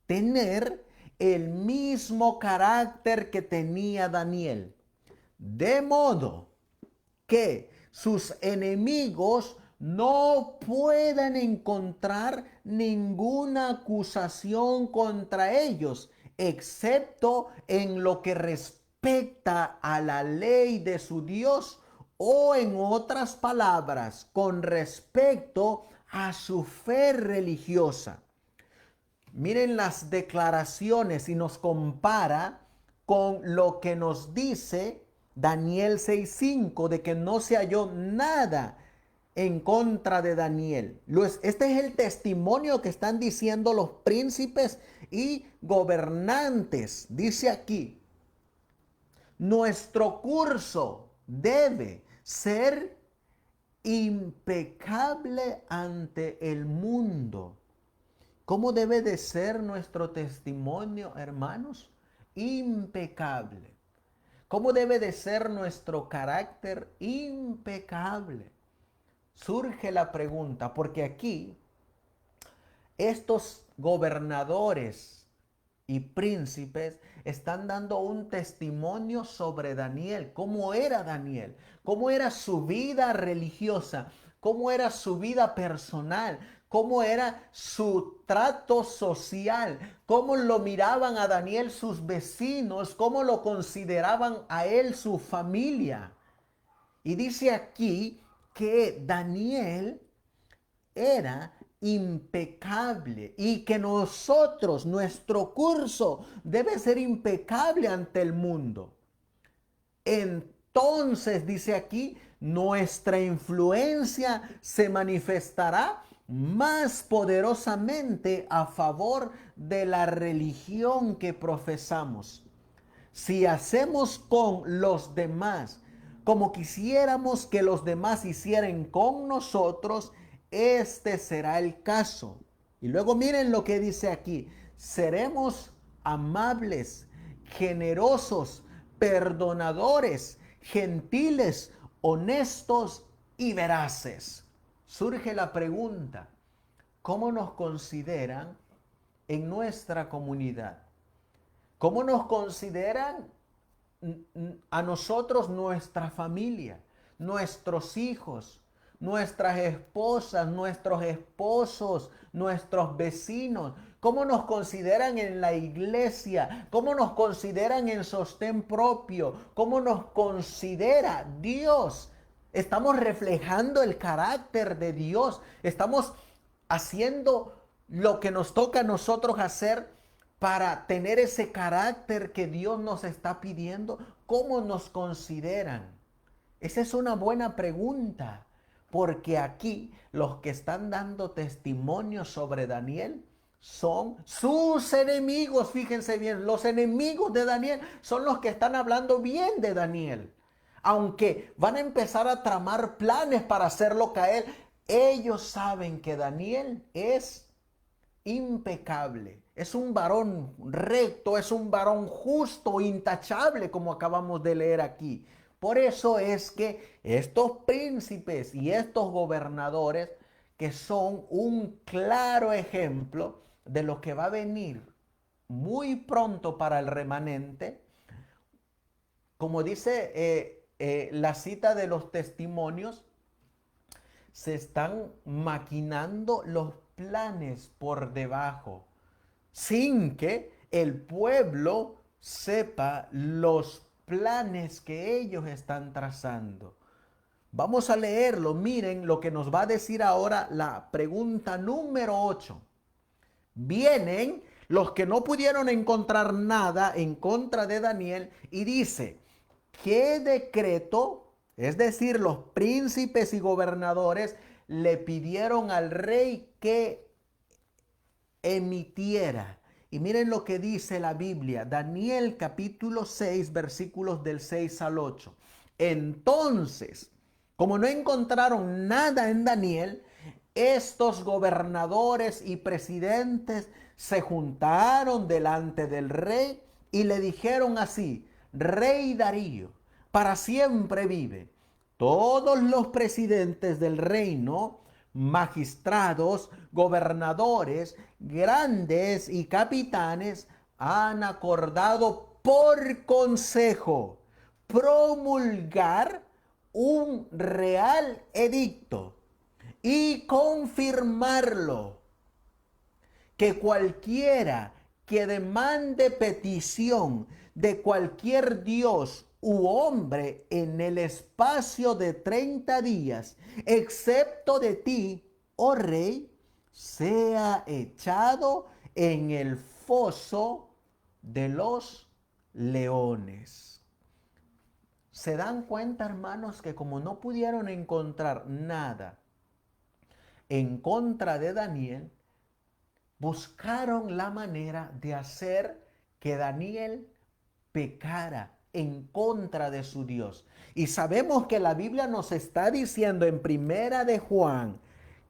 tener el mismo carácter que tenía Daniel, de modo que sus enemigos no pueden encontrar ninguna acusación contra ellos, excepto en lo que respecta a la ley de su Dios, o en otras palabras, con respecto a su fe religiosa. Miren las declaraciones y nos compara con lo que nos dice Daniel 6:5, de que no se halló nada en contra de Daniel. Este es el testimonio que están diciendo los príncipes y gobernantes. Dice aquí, nuestro curso debe ser impecable ante el mundo. ¿Cómo debe de ser nuestro testimonio, hermanos? Impecable. ¿Cómo debe de ser nuestro carácter? Impecable. Surge la pregunta, porque aquí estos gobernadores y príncipes están dando un testimonio sobre Daniel. ¿Cómo era Daniel? ¿Cómo era su vida religiosa? ¿Cómo era su vida personal? ¿Cómo era su trato social? ¿Cómo lo miraban a Daniel sus vecinos? ¿Cómo lo consideraban a él su familia? Y dice aquí que Daniel era impecable y que nosotros, nuestro curso debe ser impecable ante el mundo. Entonces, dice aquí, nuestra influencia se manifestará más poderosamente a favor de la religión que profesamos. Si hacemos con los demás como quisiéramos que los demás hicieran con nosotros, este será el caso. Y luego miren lo que dice aquí. Seremos amables, generosos, perdonadores, gentiles, honestos y veraces. Surge la pregunta, ¿cómo nos consideran en nuestra comunidad? ¿Cómo nos consideran a nosotros, nuestra familia, nuestros hijos, nuestras esposas, nuestros esposos, nuestros vecinos? ¿Cómo nos consideran en la iglesia? ¿Cómo nos consideran en sostén propio? ¿Cómo nos considera Dios? Estamos reflejando el carácter de Dios. Estamos haciendo lo que nos toca a nosotros hacer para tener ese carácter que Dios nos está pidiendo. ¿Cómo nos consideran? Esa es una buena pregunta, porque aquí los que están dando testimonio sobre Daniel son sus enemigos. Fíjense bien, los enemigos de Daniel son los que están hablando bien de Daniel. Aunque van a empezar a tramar planes para hacerlo caer, ellos saben que Daniel es impecable, es un varón recto, es un varón justo, intachable, como acabamos de leer aquí. Por eso es que estos príncipes y estos gobernadores, que son un claro ejemplo de lo que va a venir muy pronto para el remanente, como dice la cita de los testimonios, se están maquinando los planes por debajo, sin que el pueblo sepa los planes que ellos están trazando. Vamos a leerlo. Miren lo que nos va a decir ahora la pregunta número 8. Vienen los que no pudieron encontrar nada en contra de Daniel y dice, ¿qué decreto? Es decir, los príncipes y gobernadores le pidieron al rey que emitiera. Y miren lo que dice la Biblia, Daniel capítulo 6, versículos del 6 al 8. Entonces, como no encontraron nada en Daniel, estos gobernadores y presidentes se juntaron delante del rey y le dijeron así, Rey Darío, para siempre vive. Todos los presidentes del reino, magistrados, gobernadores, grandes y capitanes han acordado por consejo promulgar un real edicto y confirmarlo, que cualquiera que demande petición de cualquier dios u hombre en el espacio de 30 días, excepto de ti, oh rey, sea echado en el foso de los leones. ¿Se dan cuenta, hermanos, que como no pudieron encontrar nada en contra de Daniel, buscaron la manera de hacer que Daniel pecara en contra de su Dios? Y sabemos que la Biblia nos está diciendo en Primera de Juan,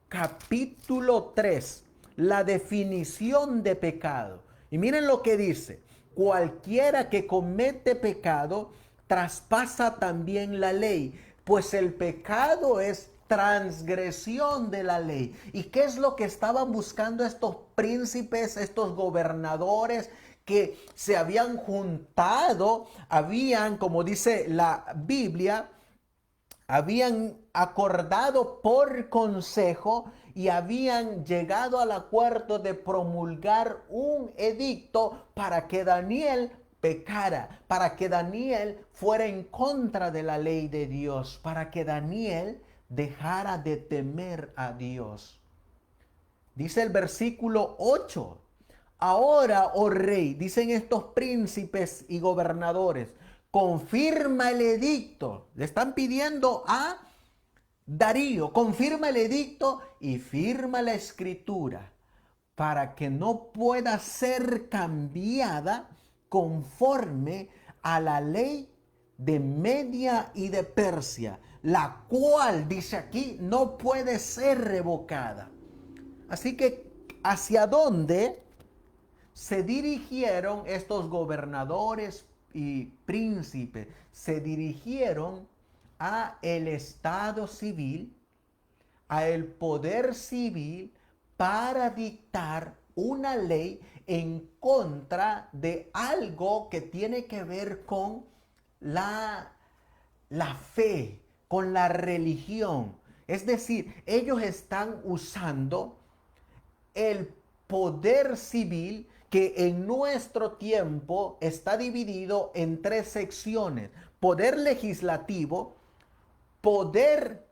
capítulo 3, la definición de pecado. Y miren lo que dice, cualquiera que comete pecado traspasa también la ley, pues el pecado es transgresión de la ley. ¿Y qué es lo que estaban buscando estos príncipes, estos gobernadores que se habían juntado? Habían, como dice la Biblia, habían acordado por consejo y habían llegado al acuerdo de promulgar un edicto para que Daniel pecara, para que Daniel fuera en contra de la ley de Dios, para que Daniel dejara de temer a Dios. Dice el versículo 8, ahora, oh rey, dicen estos príncipes y gobernadores, confirma el edicto. Le están pidiendo a Darío, confirma el edicto y firma la escritura para que no pueda ser cambiada conforme a la ley de Media y de Persia, la cual, dice aquí, no puede ser revocada. Así que, ¿hacia dónde se dirigieron estos gobernadores y príncipes? Se dirigieron a el Estado civil, a el poder civil, para dictar una ley en contra de algo que tiene que ver con la fe, con la religión. Es decir, ellos están usando el poder civil, que en nuestro tiempo está dividido en tres secciones: poder legislativo, poder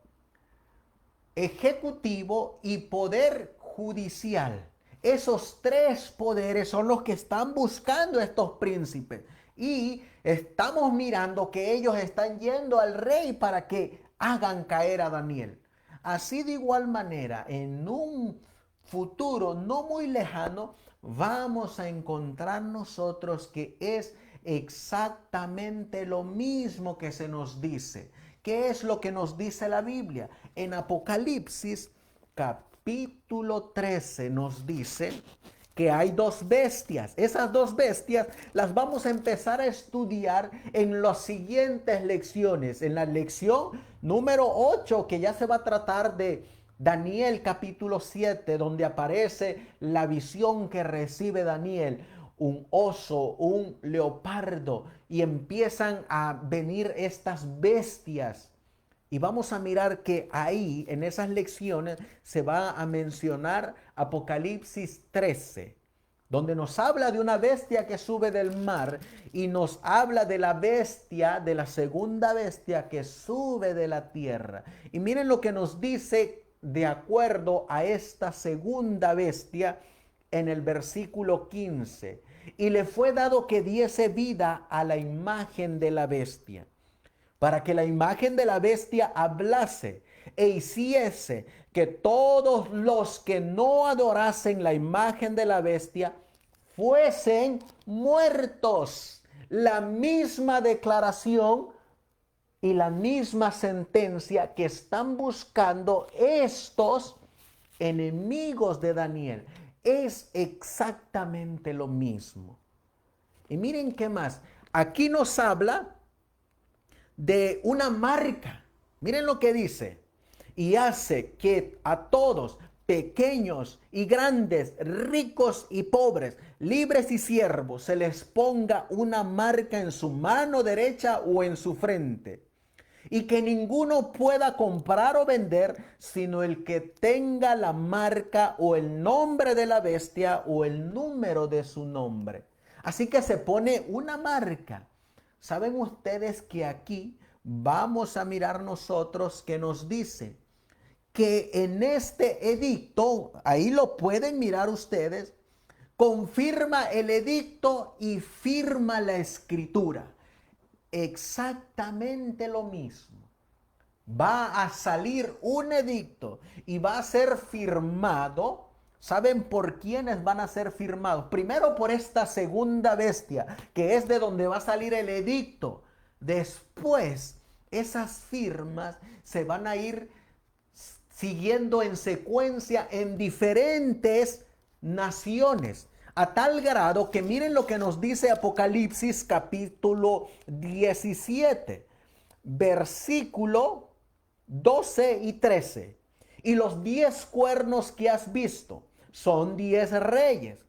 ejecutivo y poder judicial. Esos tres poderes son los que están buscando estos príncipes. Y estamos mirando que ellos están yendo al rey para que hagan caer a Daniel. Así, de igual manera, en un futuro no muy lejano, vamos a encontrar nosotros que es exactamente lo mismo que se nos dice. ¿Qué es lo que nos dice la Biblia? En Apocalipsis capítulo 13 nos dice que hay dos bestias. Esas dos bestias las vamos a empezar a estudiar en las siguientes lecciones. En la lección número 8, que ya se va a tratar de Daniel capítulo 7, donde aparece la visión que recibe Daniel: un oso, un leopardo, y empiezan a venir estas bestias. Y vamos a mirar que ahí, en esas lecciones, se va a mencionar Apocalipsis 13, donde nos habla de una bestia que sube del mar y nos habla de la bestia, de la segunda bestia que sube de la tierra. Y miren lo que nos dice de acuerdo a esta segunda bestia en el versículo 15. Y le fue dado que diese vida a la imagen de la bestia, para que la imagen de la bestia hablase e hiciese que todos los que no adorasen la imagen de la bestia fuesen muertos. La misma declaración y la misma sentencia que están buscando estos enemigos de Daniel. Es exactamente lo mismo. Y miren qué más. Aquí nos habla de una marca. Miren lo que dice: y hace que a todos, pequeños y grandes, ricos y pobres, libres y siervos, se les ponga una marca en su mano derecha o en su frente, y que ninguno pueda comprar o vender sino el que tenga la marca o el nombre de la bestia o el número de su nombre. Así que se pone una marca. ¿Saben ustedes que aquí vamos a mirar nosotros que nos dice que en este edicto, ahí lo pueden mirar ustedes, confirma el edicto y firma la escritura? Exactamente lo mismo. Va a salir un edicto y va a ser firmado. ¿Saben por quiénes van a ser firmados? Primero, por esta segunda bestia, que es de donde va a salir el edicto. Después, esas firmas se van a ir siguiendo en secuencia en diferentes naciones, a tal grado que miren lo que nos dice Apocalipsis capítulo 17, versículo 12 y 13. Y los 10 cuernos que has visto son 10 reyes,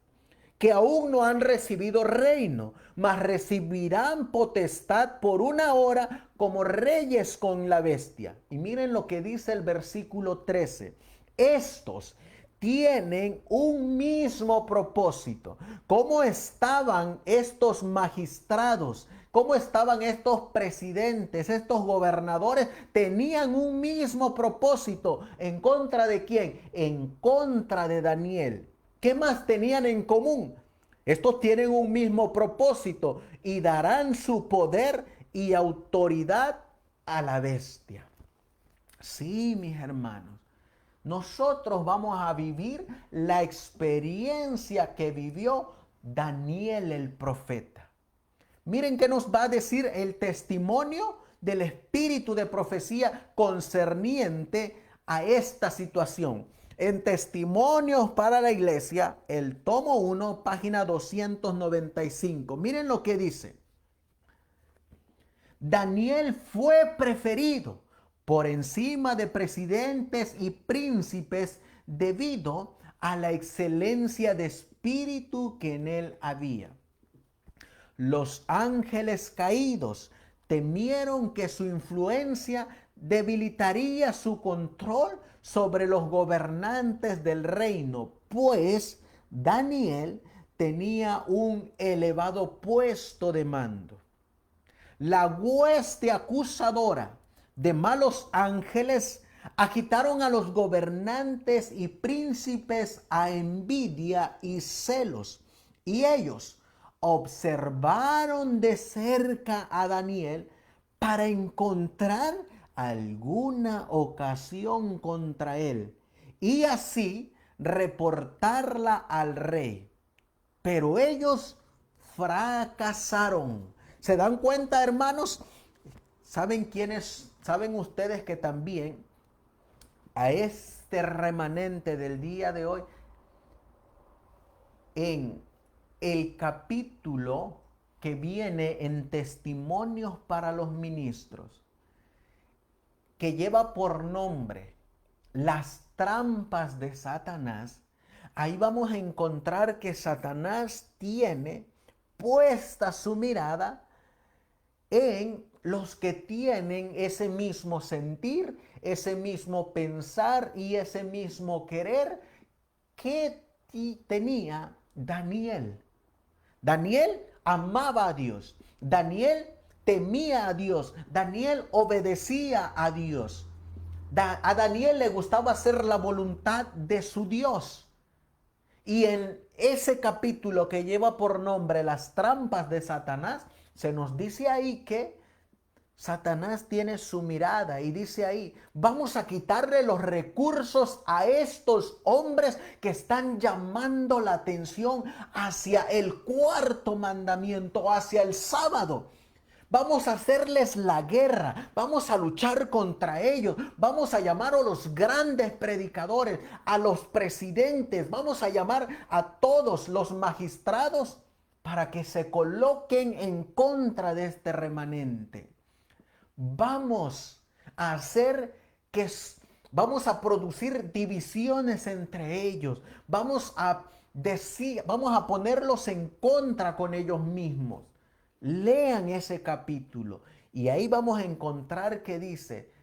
que aún no han recibido reino, mas recibirán potestad por una hora como reyes con la bestia. Y miren lo que dice el versículo 13. Estos tienen un mismo propósito. ¿Cómo estaban estos magistrados? ¿Cómo estaban estos presidentes, estos gobernadores? Tenían un mismo propósito. ¿En contra de quién? En contra de Daniel. ¿Qué más tenían en común? Estos tienen un mismo propósito y darán su poder y autoridad a la bestia. Sí, mis hermanos, nosotros vamos a vivir la experiencia que vivió Daniel el profeta. Miren qué nos va a decir el testimonio del espíritu de profecía concerniente a esta situación. En Testimonios para la Iglesia, el tomo 1, página 295. Miren lo que dice. Daniel fue preferido por encima de presidentes y príncipes debido a la excelencia de espíritu que en él había. Los ángeles caídos temieron que su influencia debilitaría su control sobre los gobernantes del reino, pues Daniel tenía un elevado puesto de mando. La hueste acusadora de malos ángeles agitaron a los gobernantes y príncipes a envidia y celos, y ellos observaron de cerca a Daniel para encontrar alguna ocasión contra él y así reportarla al rey. Pero ellos fracasaron. ¿Se dan cuenta, hermanos? ¿Saben quiénes? ¿Saben ustedes que también a este remanente del día de hoy, en el capítulo que viene en Testimonios para los Ministros, que lleva por nombre Las trampas de Satanás, ahí vamos a encontrar que Satanás tiene puesta su mirada en los que tienen ese mismo sentir, ese mismo pensar y ese mismo querer que tenía Daniel. Daniel amaba a Dios. Daniel temía a Dios. Daniel obedecía a Dios. A Daniel le gustaba hacer la voluntad de su Dios. Y en ese capítulo que lleva por nombre Las trampas de Satanás, se nos dice ahí que Satanás tiene su mirada y dice ahí, vamos a quitarle los recursos a estos hombres que están llamando la atención hacia el cuarto mandamiento, hacia el sábado. Vamos a hacerles la guerra, vamos a luchar contra ellos, vamos a llamar a los grandes predicadores, a los presidentes, vamos a llamar a todos los magistrados para que se coloquen en contra de este remanente. Vamos a producir divisiones entre ellos. Vamos a ponerlos en contra con ellos mismos. Lean ese capítulo y ahí vamos a encontrar que dice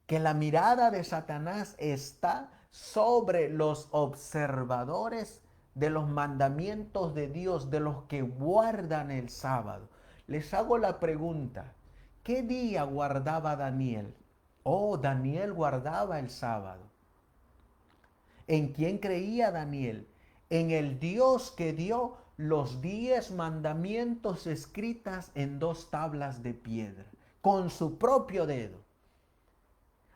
que la mirada de Satanás está sobre los observadores de los mandamientos de Dios, de los que guardan el sábado. Les hago la pregunta. ¿Qué día guardaba Daniel? Oh, Daniel guardaba el sábado. ¿En quién creía Daniel? En el Dios que dio los 10 mandamientos escritas en 2 tablas de piedra, con su propio dedo.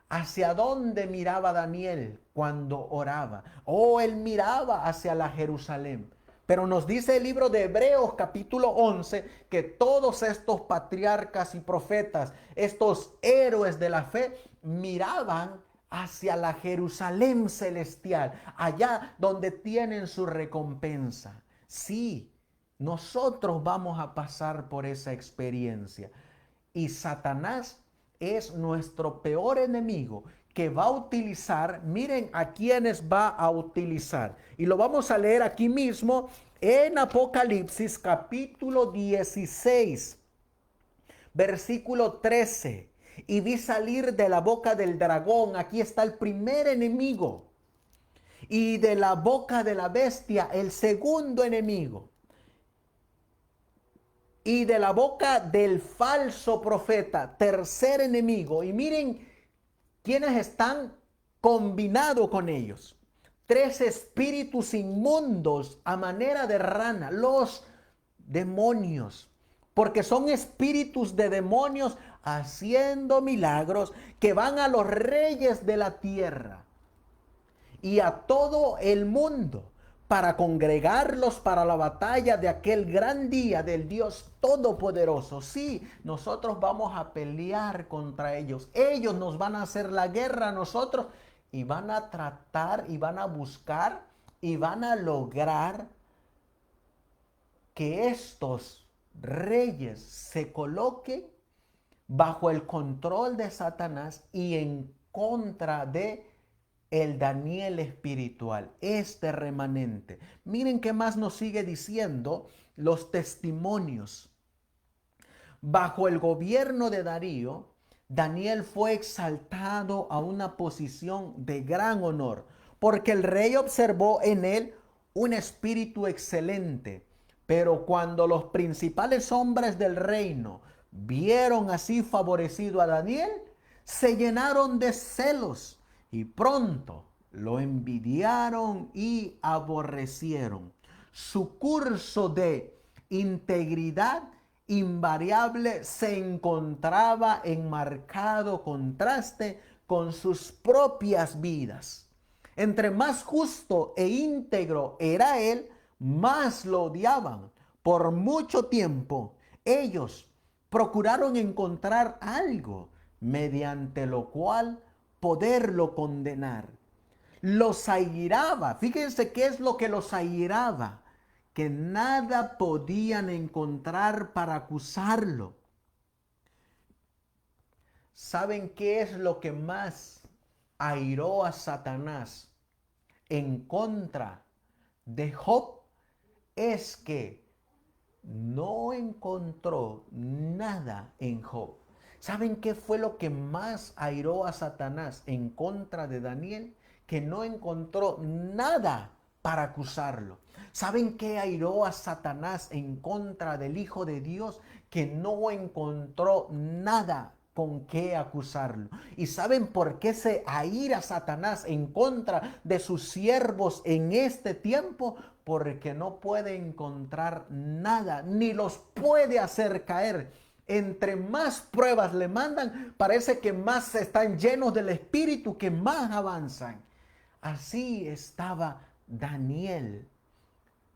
¿Hacia dónde miraba Daniel cuando oraba? Oh, él miraba hacia la Jerusalén. Pero nos dice el libro de Hebreos capítulo 11 que todos estos patriarcas y profetas, estos héroes de la fe, miraban hacia la Jerusalén celestial, allá donde tienen su recompensa. Sí, nosotros vamos a pasar por esa experiencia. Y Satanás es nuestro peor enemigo, que va a utilizar, miren a quiénes va a utilizar. Y lo vamos a leer aquí mismo en Apocalipsis capítulo 16, versículo 13. Y vi salir de la boca del dragón, aquí está el primer enemigo, y de la boca de la bestia el segundo enemigo, y de la boca del falso profeta, tercer enemigo. Y miren quiénes están combinados con ellos. 3 espíritus inmundos a manera de rana, los demonios, porque son espíritus de demonios haciendo milagros que van a los reyes de la tierra y a todo el mundo para congregarlos para la batalla de aquel gran día del Dios Todopoderoso. Sí, nosotros vamos a pelear contra ellos. Ellos nos van a hacer la guerra a nosotros y van a tratar y van a buscar y van a lograr que estos reyes se coloquen bajo el control de Satanás y en contra de el Daniel espiritual, este remanente. Miren qué más nos sigue diciendo los testimonios. Bajo el gobierno de Darío, Daniel fue exaltado a una posición de gran honor, porque el rey observó en él un espíritu excelente. Pero cuando los principales hombres del reino vieron así favorecido a Daniel, se llenaron de celos y pronto lo envidiaron y aborrecieron. Su curso de integridad invariable se encontraba en marcado contraste con sus propias vidas. Entre más justo e íntegro era él, más lo odiaban. Por mucho tiempo, ellos procuraron encontrar algo mediante lo cual poderlo condenar. Los airaba. Fíjense qué es lo que los airaba, que nada podían encontrar para acusarlo. ¿Saben qué es lo que más airó a Satanás en contra de Job? Es que no encontró nada en Job. ¿Saben qué fue lo que más airó a Satanás en contra de Daniel? Que no encontró nada para acusarlo. ¿Saben qué airó a Satanás en contra del Hijo de Dios? Que no encontró nada con qué acusarlo. ¿Y saben por qué se aira Satanás en contra de sus siervos en este tiempo? Porque no puede encontrar nada, ni los puede hacer caer. Entre más pruebas le mandan, parece que más están llenos del Espíritu, que más avanzan. Así estaba Daniel.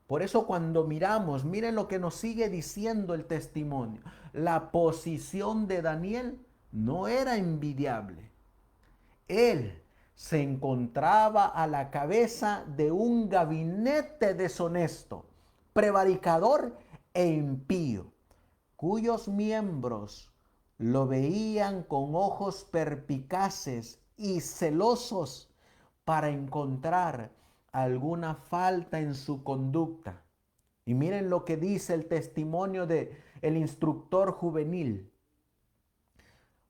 Por eso cuando miramos, miren lo que nos sigue diciendo el testimonio. La posición de Daniel no era envidiable. Él se encontraba a la cabeza de un gabinete deshonesto, prevaricador e impío, cuyos miembros lo veían con ojos perspicaces y celosos para encontrar alguna falta en su conducta. Y miren lo que dice el testimonio de el instructor juvenil.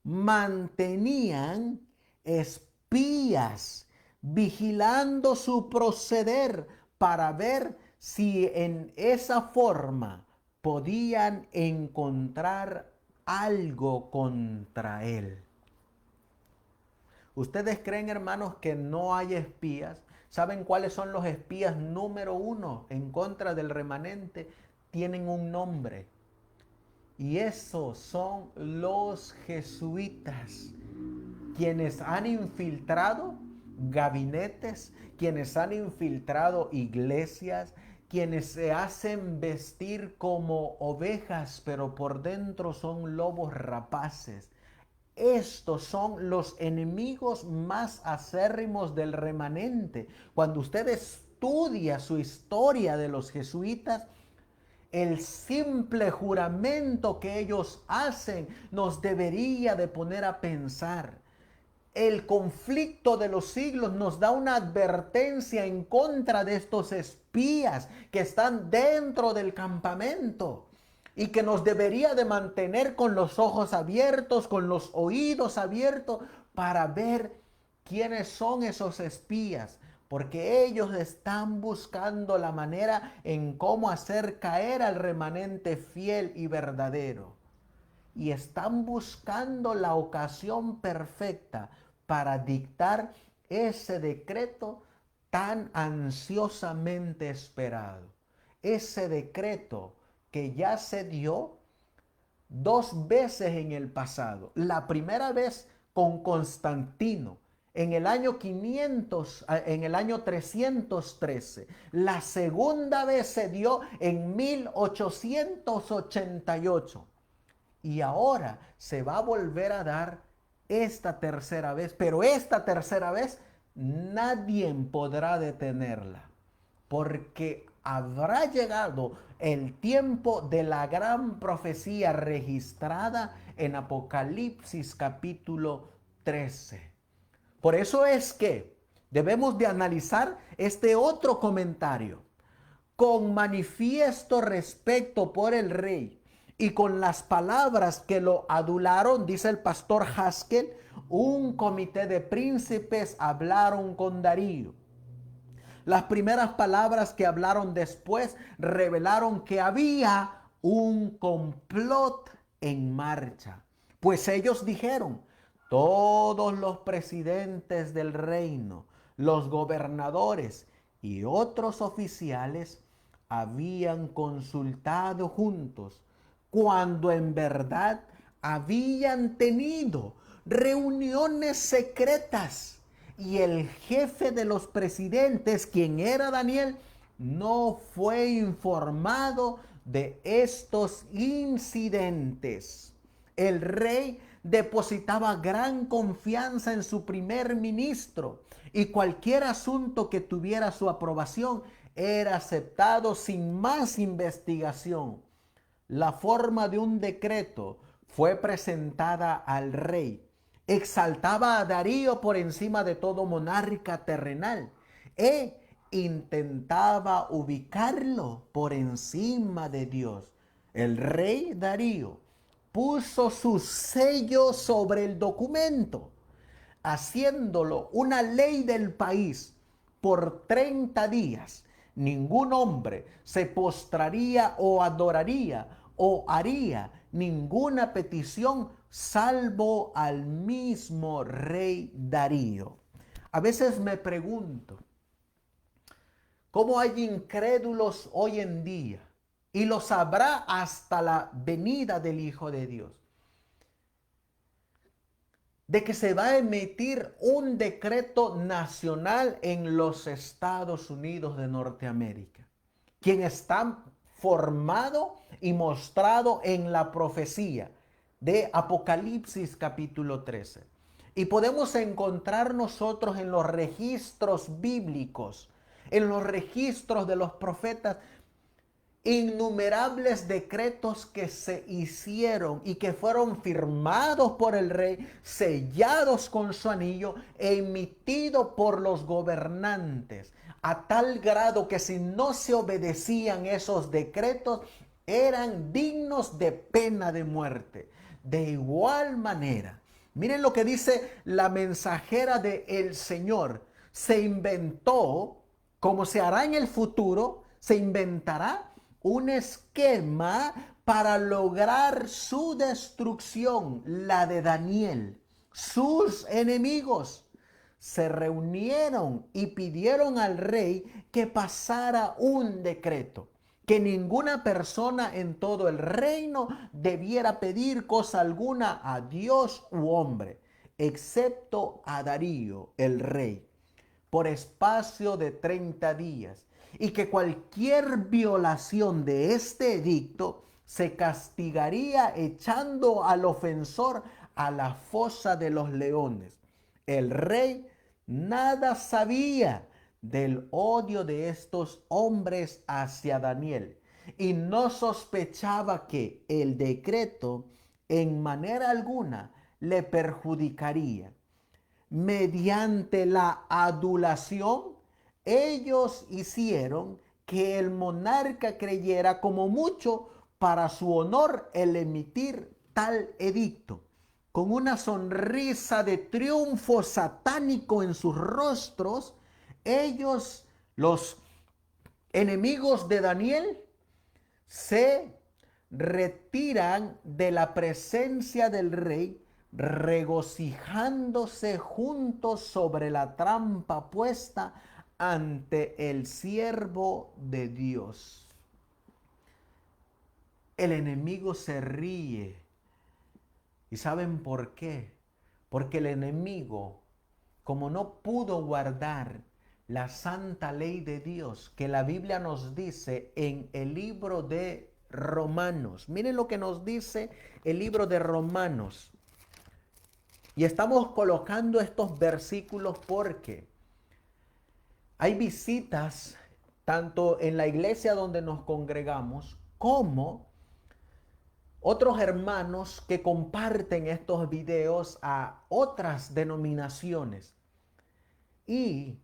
Mantenían espías vigilando su proceder para ver si en esa forma podían encontrar algo contra él. ¿Ustedes creen, hermanos, que no hay espías? ¿Saben cuáles son los espías número uno en contra del remanente? Tienen un nombre. Y esos son los jesuitas, quienes han infiltrado gabinetes, quienes han infiltrado iglesias, quienes se hacen vestir como ovejas, pero por dentro son lobos rapaces. Estos son los enemigos más acérrimos del remanente. Cuando usted estudia su historia de los jesuitas, el simple juramento que ellos hacen nos debería de poner a pensar. El conflicto de los siglos nos da una advertencia en contra de estos espías que están dentro del campamento y que nos debería de mantener con los ojos abiertos, con los oídos abiertos para ver quiénes son esos espías. Porque ellos están buscando la manera en cómo hacer caer al remanente fiel y verdadero. Y están buscando la ocasión perfecta para dictar ese decreto tan ansiosamente esperado. Ese decreto que ya se dio 2 veces en el pasado. La primera vez con Constantino en el año 500, en el año 313. La segunda vez se dio en 1888. Y ahora se va a volver a dar esta tercera vez. Pero esta tercera vez nadie podrá detenerla. Porque habrá llegado el tiempo de la gran profecía registrada en Apocalipsis capítulo 13. Por eso es que debemos de analizar este otro comentario con manifiesto respeto por el rey y con las palabras que lo adularon, dice el pastor Haskell, un comité de príncipes hablaron con Darío. Las primeras palabras que hablaron después revelaron que había un complot en marcha. Pues ellos dijeron, todos los presidentes del reino, los gobernadores y otros oficiales habían consultado juntos cuando en verdad habían tenido reuniones secretas. Y el jefe de los presidentes, quien era Daniel, no fue informado de estos incidentes. El rey depositaba gran confianza en su primer ministro y cualquier asunto que tuviera su aprobación era aceptado sin más investigación. La forma de un decreto fue presentada al rey. Exaltaba a Darío por encima de todo monarca terrenal e intentaba ubicarlo por encima de Dios. El rey Darío puso su sello sobre el documento, haciéndolo una ley del país por 30 días. Ningún hombre se postraría o adoraría o haría ninguna petición salvo al mismo rey Darío. A veces me pregunto, ¿cómo hay incrédulos hoy en día? Y los habrá hasta la venida del Hijo de Dios, de que se va a emitir un decreto nacional en los Estados Unidos de Norteamérica, quien está formado y mostrado en la profecía de Apocalipsis capítulo 13. Y podemos encontrar nosotros en los registros bíblicos, en los registros de los profetas, innumerables decretos que se hicieron y que fueron firmados por el rey, sellados con su anillo e emitidos por los gobernantes, a tal grado que si no se obedecían esos decretos, eran dignos de pena de muerte. De igual manera, miren lo que dice la mensajera del Señor. Se inventó, como se hará en el futuro, se inventará un esquema para lograr su destrucción, la de Daniel. Sus enemigos se reunieron y pidieron al rey que pasara un decreto, que ninguna persona en todo el reino debiera pedir cosa alguna a Dios u hombre, excepto a Darío, el rey, por espacio de 30 días. Y que cualquier violación de este edicto se castigaría echando al ofensor a la fosa de los leones. El rey nada sabía del odio de estos hombres hacia Daniel y no sospechaba que el decreto en manera alguna le perjudicaría. Mediante la adulación, ellos hicieron que el monarca creyera como mucho para su honor el emitir tal edicto. Con una sonrisa de triunfo satánico en sus rostros, ellos, los enemigos de Daniel, se retiran de la presencia del rey, regocijándose juntos sobre la trampa puesta ante el siervo de Dios. El enemigo se ríe. ¿Y saben por qué? Porque el enemigo como no pudo guardar la santa ley de Dios que la Biblia nos dice en el libro de Romanos. Miren lo que nos dice el libro de Romanos. Y estamos colocando estos versículos porque hay visitas tanto en la iglesia donde nos congregamos como otros hermanos que comparten estos videos a otras denominaciones. Y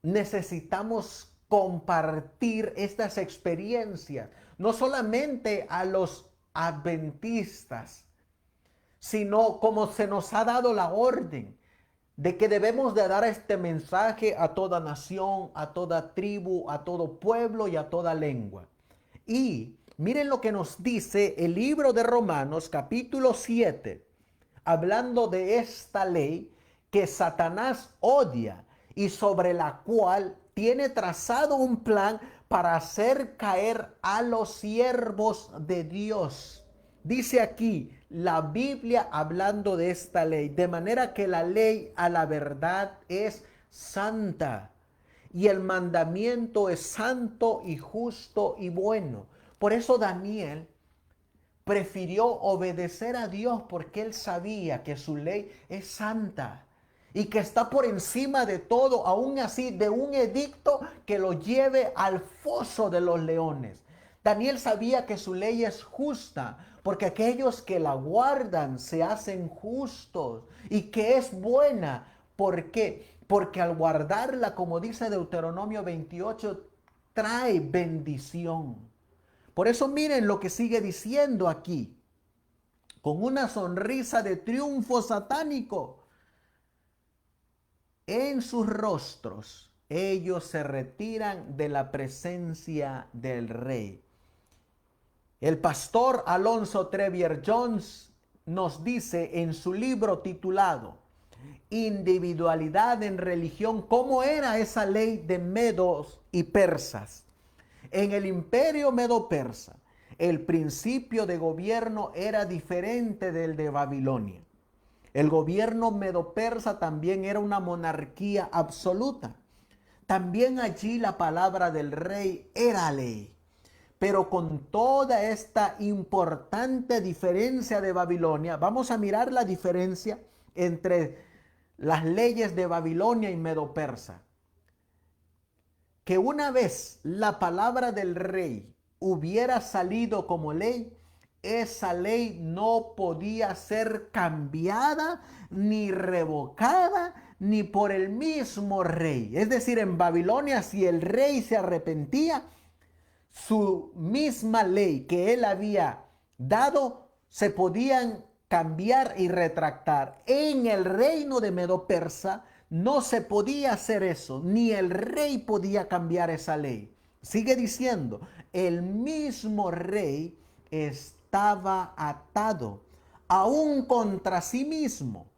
necesitamos compartir estas experiencias, no solamente a los adventistas, sino como se nos ha dado la orden de que debemos de dar este mensaje a toda nación, a toda tribu, a todo pueblo y a toda lengua. Y miren lo que nos dice el libro de Romanos capítulo 7, hablando de esta ley que Satanás odia y sobre la cual tiene trazado un plan para hacer caer a los siervos de Dios. Dice aquí la Biblia hablando de esta ley, de manera que la ley a la verdad es santa y el mandamiento es santo y justo y bueno. Por eso Daniel prefirió obedecer a Dios porque él sabía que su ley es santa y que está por encima de todo, aún así de un edicto que lo lleve al foso de los leones. Daniel sabía que su ley es justa, porque aquellos que la guardan se hacen justos, y que es buena. ¿Por qué? Porque al guardarla, como dice Deuteronomio 28, trae bendición. Por eso miren lo que sigue diciendo aquí, con una sonrisa de triunfo satánico en sus rostros. Ellos se retiran de la presencia del rey. El pastor Alonso Trevier Jones nos dice en su libro titulado Individualidad en religión, cómo era esa ley de medos y persas. En el imperio medo-persa, el principio de gobierno era diferente del de Babilonia. El gobierno medo-persa también era una monarquía absoluta. También allí la palabra del rey era ley. Pero con toda esta importante diferencia de Babilonia, vamos a mirar la diferencia entre las leyes de Babilonia y Medo-Persa. Que una vez la palabra del rey hubiera salido como ley, esa ley no podía ser cambiada ni revocada ni por el mismo rey. Es decir, en Babilonia, si el rey se arrepentía, su misma ley que él había dado se podían cambiar y retractar. En el reino de Medo-Persa no se podía hacer eso, ni el rey podía cambiar esa ley. Sigue diciendo, el mismo rey estaba atado aún contra sí mismo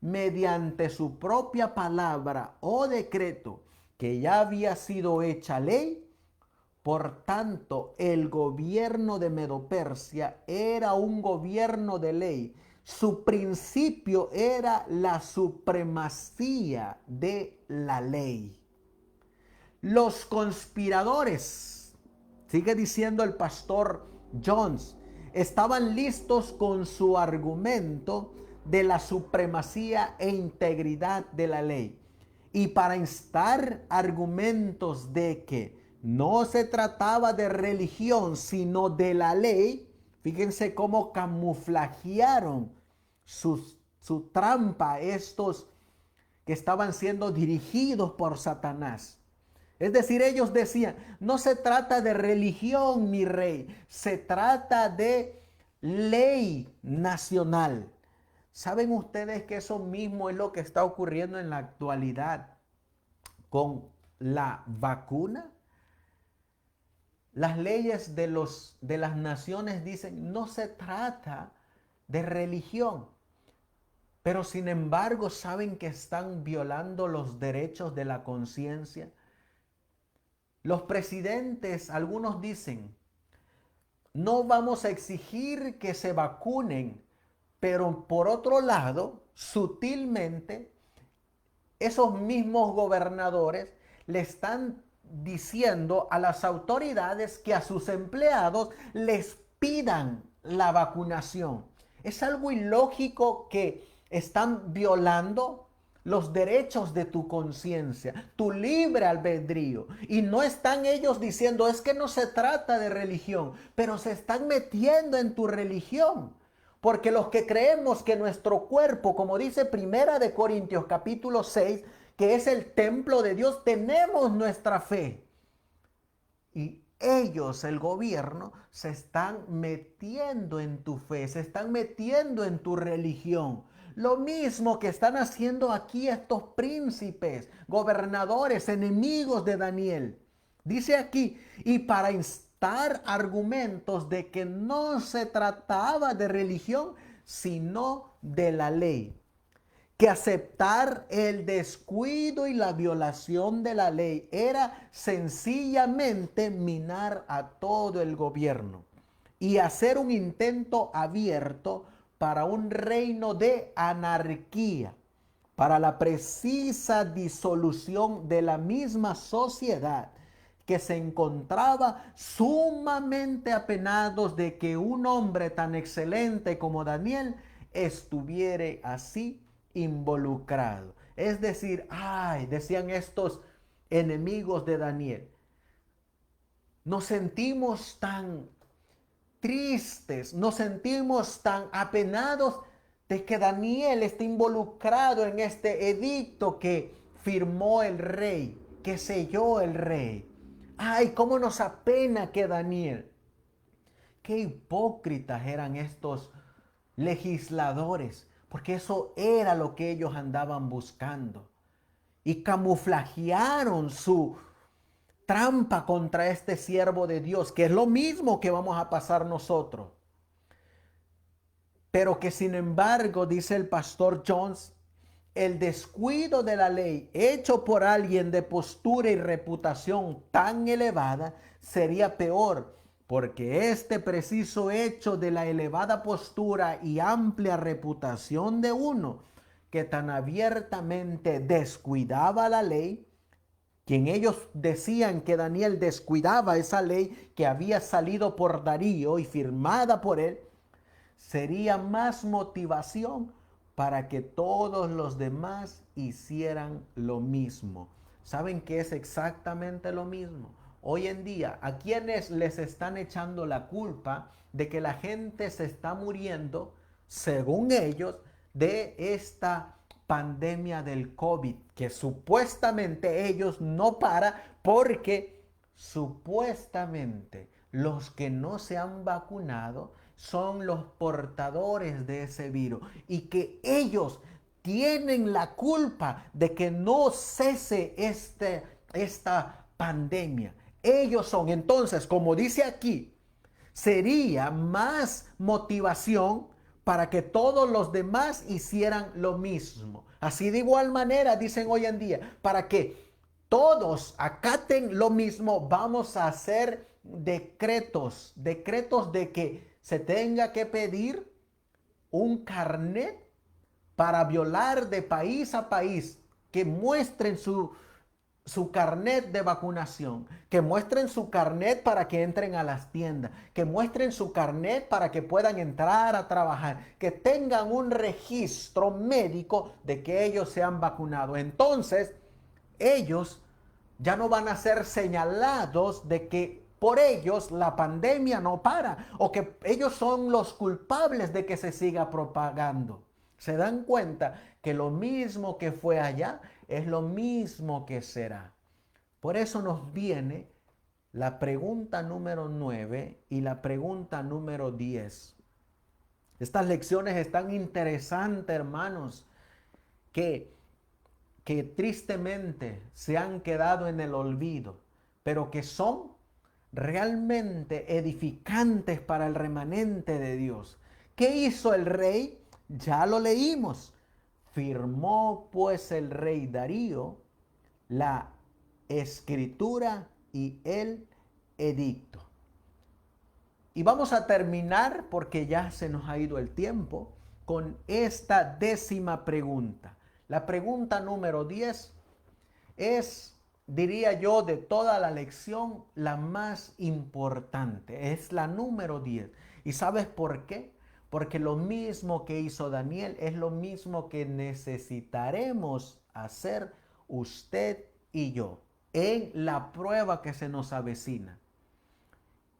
mediante su propia palabra o decreto que ya había sido hecha ley. Por tanto, el gobierno de Medo-Persia era un gobierno de ley. Su principio era la supremacía de la ley. Los conspiradores, sigue diciendo el pastor Jones, estaban listos con su argumento de la supremacía e integridad de la ley. Y para instar argumentos de que no se trataba de religión, sino de la ley, fíjense cómo camuflajearon su trampa estos que estaban siendo dirigidos por Satanás. Es decir, ellos decían, no se trata de religión, mi rey, se trata de ley nacional. ¿Saben ustedes que eso mismo es lo que está ocurriendo en la actualidad con la vacuna? Las leyes de las naciones dicen, no se trata de religión. Pero sin embargo, ¿saben que están violando los derechos de la conciencia? Los presidentes, algunos dicen, no vamos a exigir que se vacunen, pero por otro lado, sutilmente, esos mismos gobernadores le están diciendo a las autoridades que a sus empleados les pidan la vacunación. Es algo ilógico que están violando los derechos de tu conciencia, tu libre albedrío. Y no están ellos diciendo, es que no se trata de religión, pero se están metiendo en tu religión. Porque los que creemos que nuestro cuerpo, como dice Primera de Corintios capítulo 6, que es el templo de Dios, tenemos nuestra fe. Y ellos, el gobierno, se están metiendo en tu fe, se están metiendo en tu religión. Lo mismo que están haciendo aquí estos príncipes, gobernadores, enemigos de Daniel. Dice aquí, y para instar argumentos de que no se trataba de religión, sino de la ley. Que aceptar el descuido y la violación de la ley era sencillamente minar a todo el gobierno y hacer un intento abierto para un reino de anarquía, para la precisa disolución de la misma sociedad que se encontraba sumamente apenados de que un hombre tan excelente como Daniel estuviera así involucrado. Es decir, ay, decían estos enemigos de Daniel, nos sentimos tan tristes, nos sentimos tan apenados de que Daniel esté involucrado en este edicto que firmó el rey, que selló el rey. Ay, cómo nos apena que Daniel. Qué hipócritas eran estos legisladores, porque eso era lo que ellos andaban buscando. Y camuflajearon su trampa contra este siervo de Dios, que es lo mismo que vamos a pasar nosotros. Pero que sin embargo, dice el pastor Jones, el descuido de la ley hecho por alguien de postura y reputación tan elevada sería peor, porque este preciso hecho de la elevada postura y amplia reputación de uno que tan abiertamente descuidaba la ley, quien ellos decían que Daniel descuidaba esa ley que había salido por Darío y firmada por él, sería más motivación para que todos los demás hicieran lo mismo. ¿Saben qué es exactamente lo mismo? Hoy en día, ¿a quienes les están echando la culpa de que la gente se está muriendo, según ellos, de esta pandemia del COVID, que supuestamente ellos no para porque supuestamente los que no se han vacunado son los portadores de ese virus y que ellos tienen la culpa de que no cese esta pandemia. Ellos son, entonces, como dice aquí, sería más motivación para que todos los demás hicieran lo mismo. Así de igual manera, dicen hoy en día, para que todos acaten lo mismo, vamos a hacer decretos de que se tenga que pedir un carnet para violar de país a país, que muestren su carnet de vacunación, que muestren su carnet para que entren a las tiendas, que muestren su carnet para que puedan entrar a trabajar, que tengan un registro médico de que ellos se han vacunado. Entonces, ellos ya no van a ser señalados de que por ellos la pandemia no para o que ellos son los culpables de que se siga propagando. ¿Se dan cuenta que lo mismo que fue allá es lo mismo que será? Por eso nos viene la pregunta número 9 y la pregunta número 10. Estas lecciones están interesantes, hermanos, que tristemente se han quedado en el olvido, pero que son realmente edificantes para el remanente de Dios. ¿Qué hizo el rey? Ya lo leímos. Firmó pues el rey Darío la escritura y el edicto. Y vamos a terminar, porque ya se nos ha ido el tiempo, con esta 10ª pregunta. La pregunta número 10 es, diría yo, de toda la lección, la más importante. Es la número 10. ¿Y sabes por qué? Porque lo mismo que hizo Daniel es lo mismo que necesitaremos hacer usted y yo en la prueba que se nos avecina.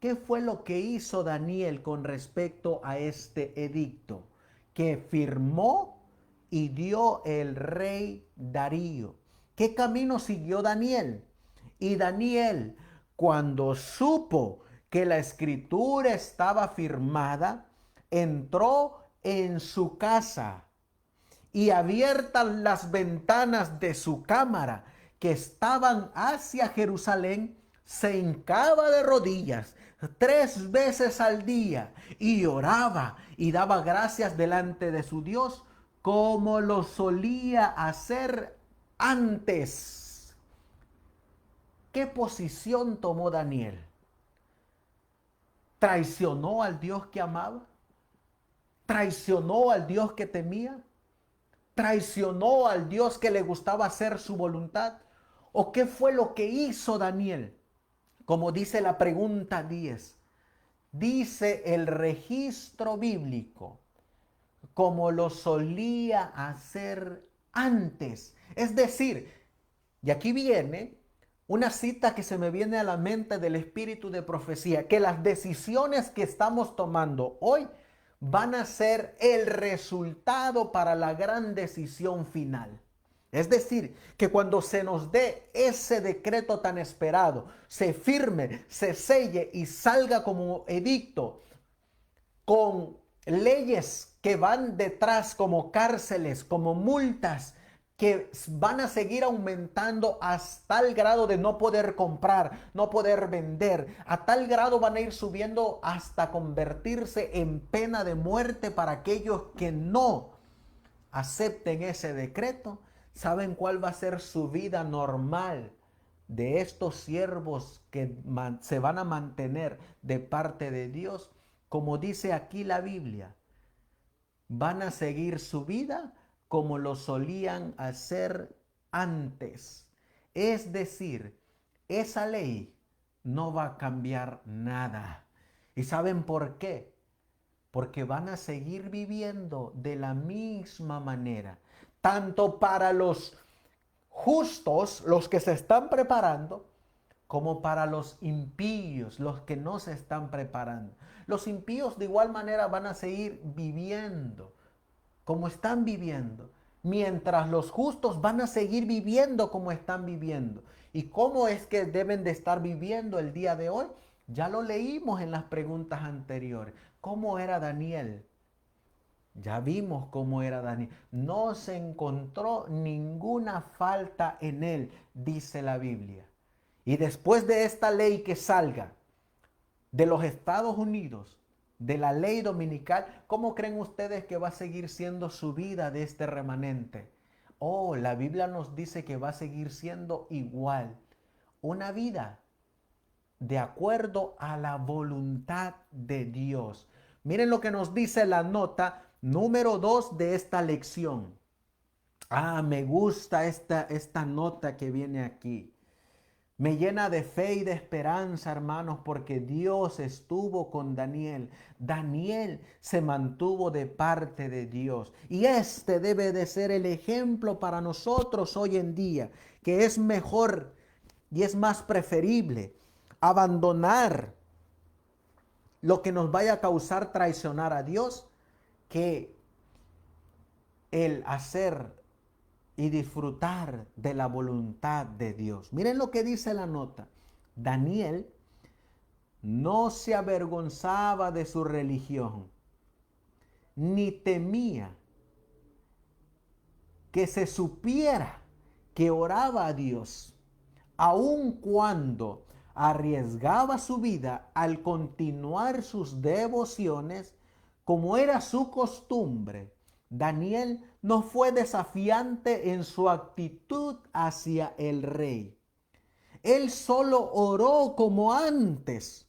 ¿Qué fue lo que hizo Daniel con respecto a este edicto que firmó y dio el rey Darío? ¿Qué camino siguió Daniel? Y Daniel, cuando supo que la escritura estaba firmada, entró en su casa y abiertas las ventanas de su cámara que estaban hacia Jerusalén, se hincaba de rodillas 3 veces al día y oraba y daba gracias delante de su Dios como lo solía hacer antes. ¿Qué posición tomó Daniel? ¿Traicionó al Dios que amaba? ¿Traicionó al Dios que temía? ¿Traicionó al Dios que le gustaba hacer su voluntad? ¿O qué fue lo que hizo Daniel? Como dice la pregunta 10, dice el registro bíblico, como lo solía hacer antes. Es decir, y aquí viene una cita que se me viene a la mente del espíritu de profecía, que las decisiones que estamos tomando hoy van a ser el resultado para la gran decisión final. Es decir, que cuando se nos dé ese decreto tan esperado, se firme, se selle y salga como edicto, con leyes que van detrás como cárceles, como multas, que van a seguir aumentando hasta el grado de no poder comprar, no poder vender. A tal grado van a ir subiendo hasta convertirse en pena de muerte para aquellos que no acepten ese decreto. ¿Saben cuál va a ser su vida normal de estos siervos que se van a mantener de parte de Dios? Como dice aquí la Biblia, van a seguir su vida como lo solían hacer antes. Es decir, esa ley no va a cambiar nada. ¿Y saben por qué? Porque van a seguir viviendo de la misma manera. Tanto para los justos, los que se están preparando, como para los impíos, los que no se están preparando. Los impíos de igual manera van a seguir viviendo como están viviendo, mientras los justos van a seguir viviendo como están viviendo. ¿Y cómo es que deben de estar viviendo el día de hoy? Ya lo leímos en las preguntas anteriores. ¿Cómo era Daniel? Ya vimos cómo era Daniel. No se encontró ninguna falta en él, dice la Biblia. Y después de esta ley que salga de los Estados Unidos, de la ley dominical, ¿cómo creen ustedes que va a seguir siendo su vida de este remanente? Oh, la Biblia nos dice que va a seguir siendo igual. Una vida de acuerdo a la voluntad de Dios. Miren lo que nos dice la nota número 2 de esta lección. Me gusta esta nota que viene aquí. Me llena de fe y de esperanza, hermanos, porque Dios estuvo con Daniel. Daniel se mantuvo de parte de Dios. Y este debe de ser el ejemplo para nosotros hoy en día, que es mejor y es más preferible abandonar lo que nos vaya a causar traicionar a Dios que el hacer y disfrutar de la voluntad de Dios. Miren lo que dice la nota. Daniel no se avergonzaba de su religión, ni temía que se supiera que oraba a Dios, aun cuando arriesgaba su vida al continuar sus devociones, como era su costumbre. Daniel no fue desafiante en su actitud hacia el rey. Él solo oró como antes.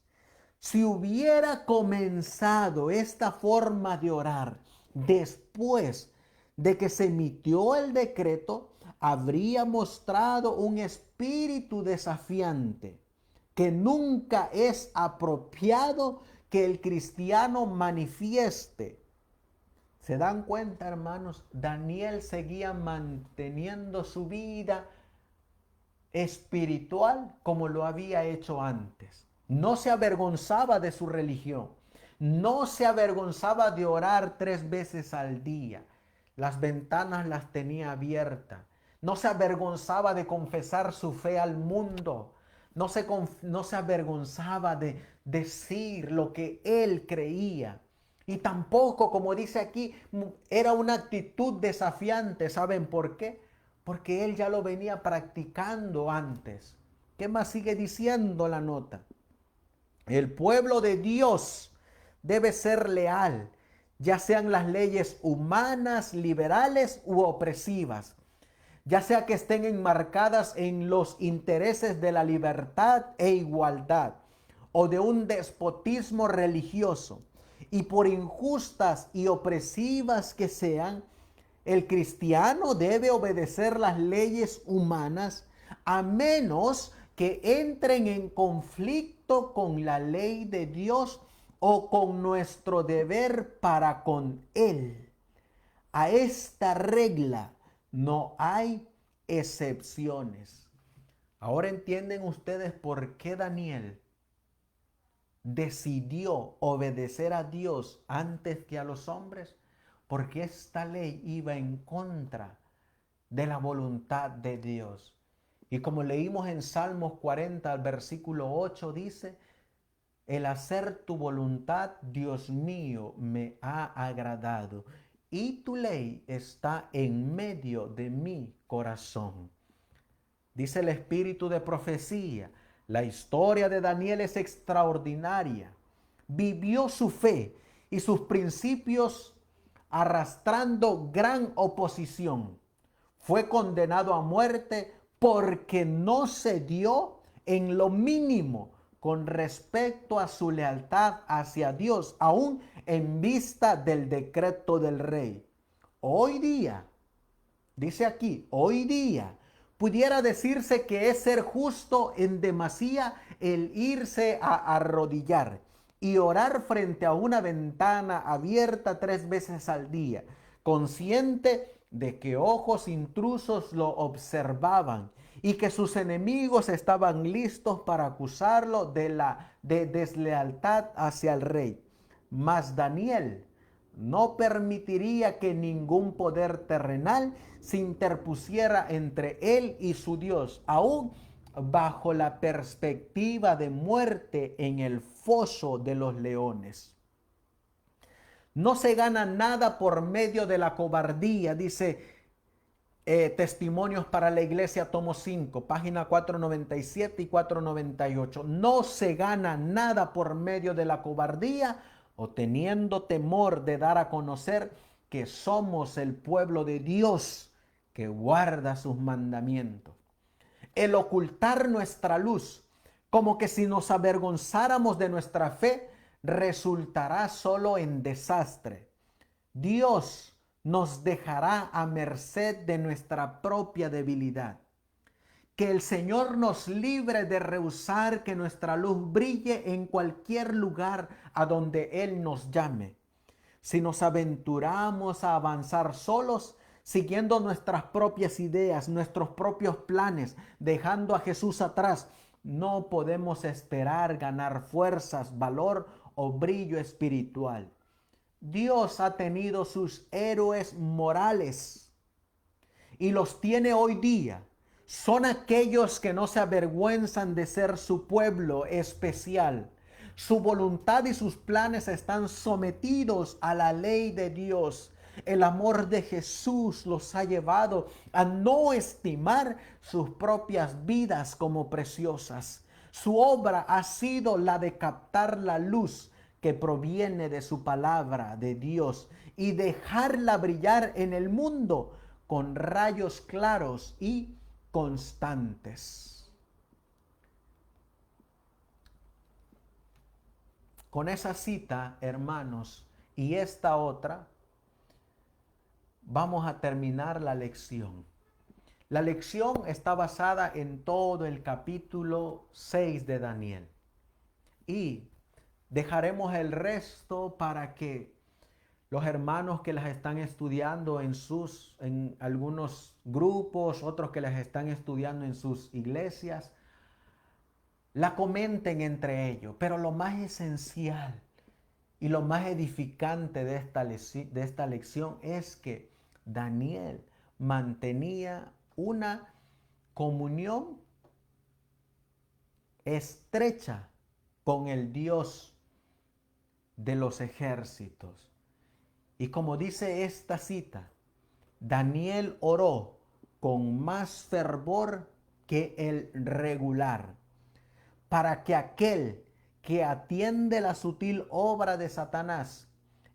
Si hubiera comenzado esta forma de orar después de que se emitió el decreto habría mostrado un espíritu desafiante que nunca es apropiado que el cristiano manifieste. ¿Se dan cuenta, hermanos? Daniel seguía manteniendo su vida espiritual como lo había hecho antes. No se avergonzaba de su religión. No se avergonzaba de orar 3 veces al día. Las ventanas las tenía abiertas. No se avergonzaba de confesar su fe al mundo. No se avergonzaba de decir lo que él creía. Y tampoco, como dice aquí, era una actitud desafiante. ¿Saben por qué? Porque él ya lo venía practicando antes. ¿Qué más sigue diciendo la nota? El pueblo de Dios debe ser leal, ya sean las leyes humanas, liberales u opresivas, ya sea que estén enmarcadas en los intereses de la libertad e igualdad o de un despotismo religioso. Y por injustas y opresivas que sean, el cristiano debe obedecer las leyes humanas a menos que entren en conflicto con la ley de Dios o con nuestro deber para con Él. A esta regla no hay excepciones. Ahora entienden ustedes por qué Daniel decidió obedecer a Dios antes que a los hombres, porque esta ley iba en contra de la voluntad de Dios. Y como leímos en Salmos 40, versículo 8, dice, el hacer tu voluntad, Dios mío, me ha agradado, y tu ley está en medio de mi corazón. Dice el espíritu de profecía, la historia de Daniel es extraordinaria. Vivió su fe y sus principios arrastrando gran oposición. Fue condenado a muerte porque no se dio en lo mínimo con respecto a su lealtad hacia Dios, aún en vista del decreto del rey. Hoy día, dice aquí, hoy día, pudiera decirse que es ser justo en demasía el irse a arrodillar y orar frente a una ventana abierta 3 veces al día, consciente de que ojos intrusos lo observaban y que sus enemigos estaban listos para acusarlo de deslealtad hacia el rey. Mas Daniel no permitiría que ningún poder terrenal se interpusiera entre él y su Dios, aún bajo la perspectiva de muerte en el foso de los leones. No se gana nada por medio de la cobardía, dice Testimonios para la Iglesia, tomo 5, página 497 y 498. No se gana nada por medio de la cobardía o teniendo temor de dar a conocer que somos el pueblo de Dios que guarda sus mandamientos. El ocultar nuestra luz, como que si nos avergonzáramos de nuestra fe, resultará solo en desastre. Dios nos dejará a merced de nuestra propia debilidad. Que el Señor nos libre de rehusar que nuestra luz brille en cualquier lugar a donde Él nos llame. Si nos aventuramos a avanzar solos, siguiendo nuestras propias ideas, nuestros propios planes, dejando a Jesús atrás, no podemos esperar ganar fuerzas, valor o brillo espiritual. Dios ha tenido sus héroes morales y los tiene hoy día. Son aquellos que no se avergüenzan de ser su pueblo especial. Su voluntad y sus planes están sometidos a la ley de Dios. El amor de Jesús los ha llevado a no estimar sus propias vidas como preciosas. Su obra ha sido la de captar la luz que proviene de su palabra de Dios y dejarla brillar en el mundo con rayos claros y constantes. Con esa cita, hermanos, y esta otra, vamos a terminar la lección. La lección está basada en todo el capítulo 6 de Daniel. Y dejaremos el resto para que los hermanos que las están estudiando en algunos grupos, otros que las están estudiando en sus iglesias, la comenten entre ellos. Pero lo más esencial y lo más edificante de esta lección es que Daniel mantenía una comunión estrecha con el Dios de los ejércitos. Y como dice esta cita, Daniel oró con más fervor que el regular, para que aquel que atiende la sutil obra de Satanás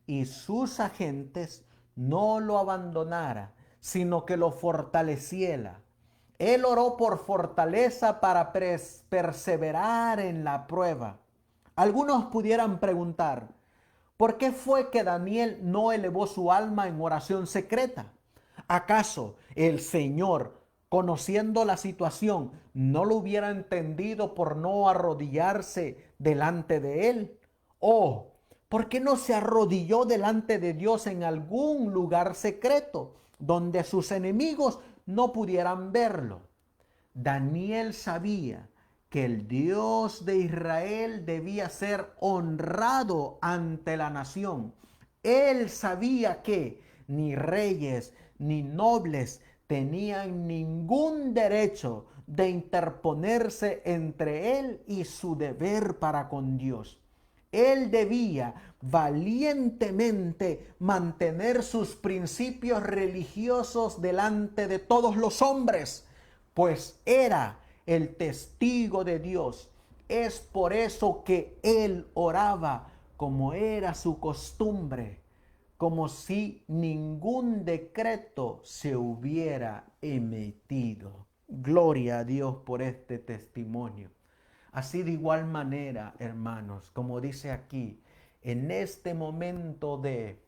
y sus agentes no lo abandonara, sino que lo fortaleciera. Él oró por fortaleza para perseverar en la prueba. Algunos pudieran preguntar, ¿por qué fue que Daniel no elevó su alma en oración secreta? ¿Acaso el Señor, conociendo la situación, no lo hubiera entendido por no arrodillarse delante de él? ¿O por qué no se arrodilló delante de Dios en algún lugar secreto donde sus enemigos no pudieran verlo? Daniel sabía que el Dios de Israel debía ser honrado ante la nación. Él sabía que ni reyes ni nobles tenían ningún derecho de interponerse entre él y su deber para con Dios. Él debía valientemente mantener sus principios religiosos delante de todos los hombres, pues era el testigo de Dios. Es por eso que él oraba como era su costumbre, como si ningún decreto se hubiera emitido. Gloria a Dios por este testimonio. Así de igual manera, hermanos, como dice aquí, en este momento de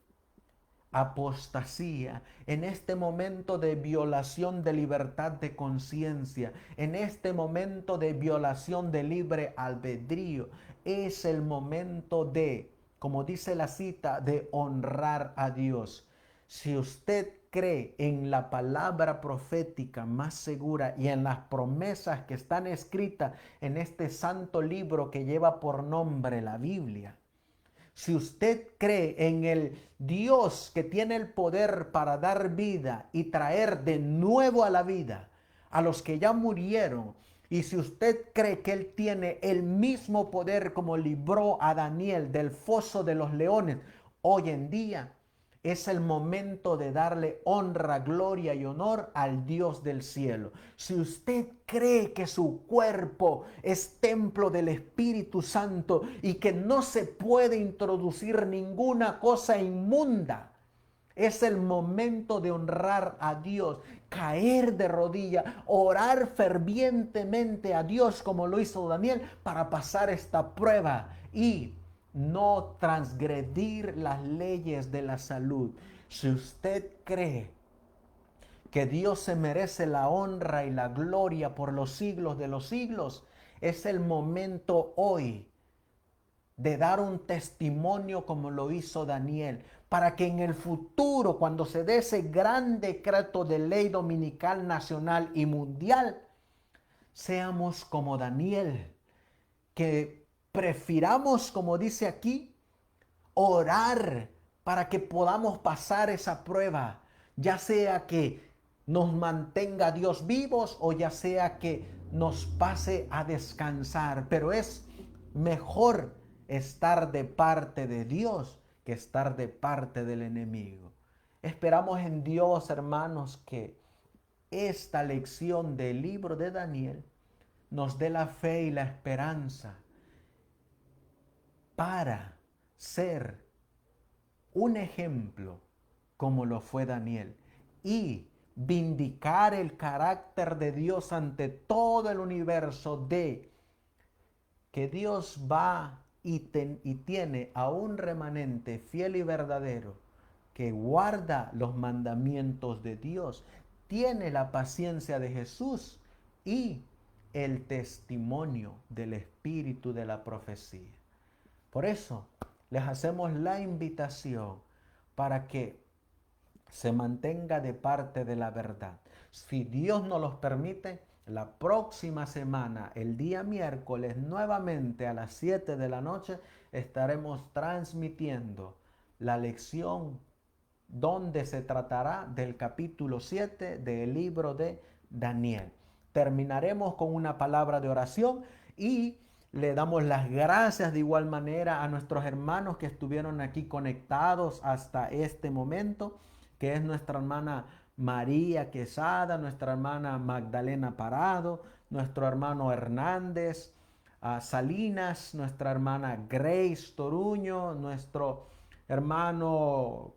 apostasía, en este momento de violación de libertad de conciencia, en este momento de violación de libre albedrío, es el momento de, como dice la cita, de honrar a Dios. Si usted cree en la palabra profética más segura y en las promesas que están escritas en este santo libro que lleva por nombre la Biblia, si usted cree en el Dios que tiene el poder para dar vida y traer de nuevo a la vida a los que ya murieron, y si usted cree que Él tiene el mismo poder como libró a Daniel del foso de los leones, hoy en día es el momento de darle honra, gloria y honor al Dios del cielo. Si usted cree que su cuerpo es templo del Espíritu Santo y que no se puede introducir ninguna cosa inmunda, es el momento de honrar a Dios, caer de rodillas, orar fervientemente a Dios como lo hizo Daniel para pasar esta prueba y no transgredir las leyes de la salud. Si usted cree que Dios se merece la honra y la gloria por los siglos de los siglos, es el momento hoy de dar un testimonio como lo hizo Daniel, para que en el futuro, cuando se dé ese gran decreto de ley dominical, nacional y mundial, seamos como Daniel, que prefiramos, como dice aquí, orar para que podamos pasar esa prueba, ya sea que nos mantenga Dios vivos o ya sea que nos pase a descansar, pero es mejor estar de parte de Dios que estar de parte del enemigo. Esperamos en Dios, hermanos, que esta lección del libro de Daniel nos dé la fe y la esperanza para ser un ejemplo como lo fue Daniel y vindicar el carácter de Dios ante todo el universo, de que Dios va y tiene a un remanente fiel y verdadero que guarda los mandamientos de Dios, tiene la paciencia de Jesús y el testimonio del espíritu de la profecía. Por eso les hacemos la invitación para que se mantenga de parte de la verdad. Si Dios nos los permite, la próxima semana, el día miércoles, nuevamente a las 7 de la noche, estaremos transmitiendo la lección donde se tratará del capítulo 7 del libro de Daniel. Terminaremos con una palabra de oración y le damos las gracias de igual manera a nuestros hermanos que estuvieron aquí conectados hasta este momento, que es nuestra hermana María Quesada, nuestra hermana Magdalena Parado, nuestro hermano Hernández Salinas, nuestra hermana Grace Toruño, nuestro hermano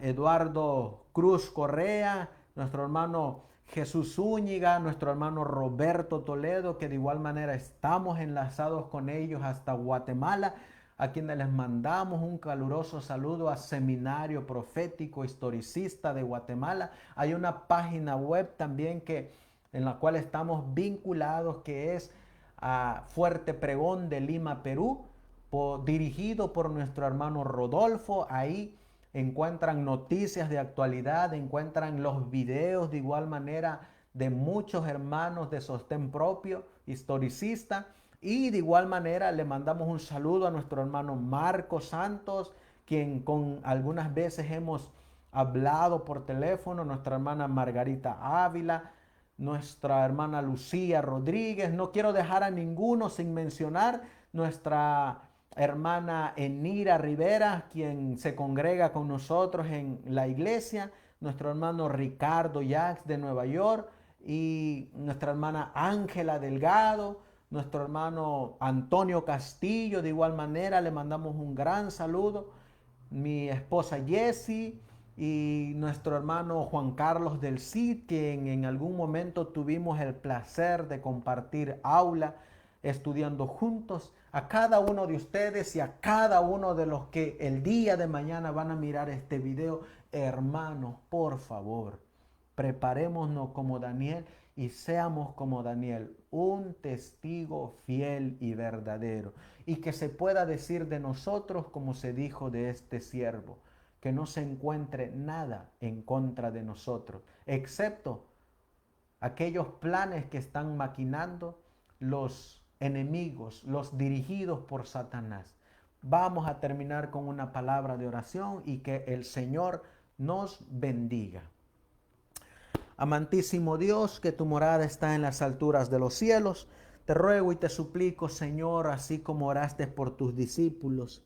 Eduardo Cruz Correa, nuestro hermano Jesús Zúñiga, nuestro hermano Roberto Toledo, que de igual manera estamos enlazados con ellos hasta Guatemala, a quienes les mandamos un caluroso saludo a Seminario Profético Historicista de Guatemala. Hay una página web también en la cual estamos vinculados, que es Fuerte Pregón de Lima, Perú, dirigido por nuestro hermano Rodolfo. Ahí encuentran noticias de actualidad, encuentran los videos de igual manera de muchos hermanos de sostén propio, historicista, y de igual manera le mandamos un saludo a nuestro hermano Marco Santos, quien con algunas veces hemos hablado por teléfono, nuestra hermana Margarita Ávila, nuestra hermana Lucía Rodríguez, no quiero dejar a ninguno sin mencionar, nuestra hermana Enira Rivera, quien se congrega con nosotros en la iglesia, nuestro hermano Ricardo Yax de Nueva York y nuestra hermana Ángela Delgado, nuestro hermano Antonio Castillo, de igual manera le mandamos un gran saludo, mi esposa Jessie y nuestro hermano Juan Carlos del Cid, quien en algún momento tuvimos el placer de compartir aula estudiando juntos. A cada uno de ustedes y a cada uno de los que el día de mañana van a mirar este video, hermanos, por favor, preparémonos como Daniel y seamos como Daniel, un testigo fiel y verdadero, y que se pueda decir de nosotros como se dijo de este siervo, que no se encuentre nada en contra de nosotros, excepto aquellos planes que están maquinando los enemigos, los dirigidos por Satanás. Vamos a terminar con una palabra de oración y que el Señor nos bendiga. Amantísimo Dios, que tu morada está en las alturas de los cielos, te ruego y te suplico, Señor, así como oraste por tus discípulos,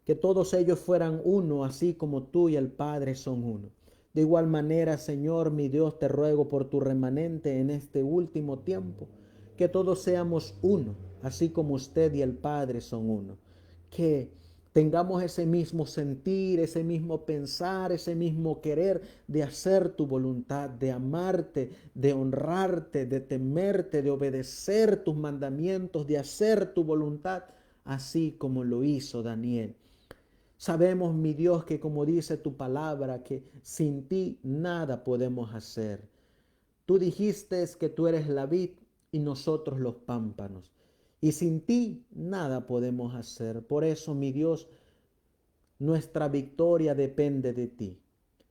que todos ellos fueran uno, así como tú y el Padre son uno. De igual manera, Señor, mi Dios, te ruego por tu remanente en este último tiempo, que todos seamos uno, así como usted y el Padre son uno. Que tengamos ese mismo sentir, ese mismo pensar, ese mismo querer de hacer tu voluntad, de amarte, de honrarte, de temerte, de obedecer tus mandamientos, de hacer tu voluntad, así como lo hizo Daniel. Sabemos, mi Dios, que como dice tu palabra, que sin ti nada podemos hacer. Tú dijiste que tú eres la vid y nosotros los pámpanos. Y sin ti nada podemos hacer. Por eso, mi Dios, nuestra victoria depende de ti.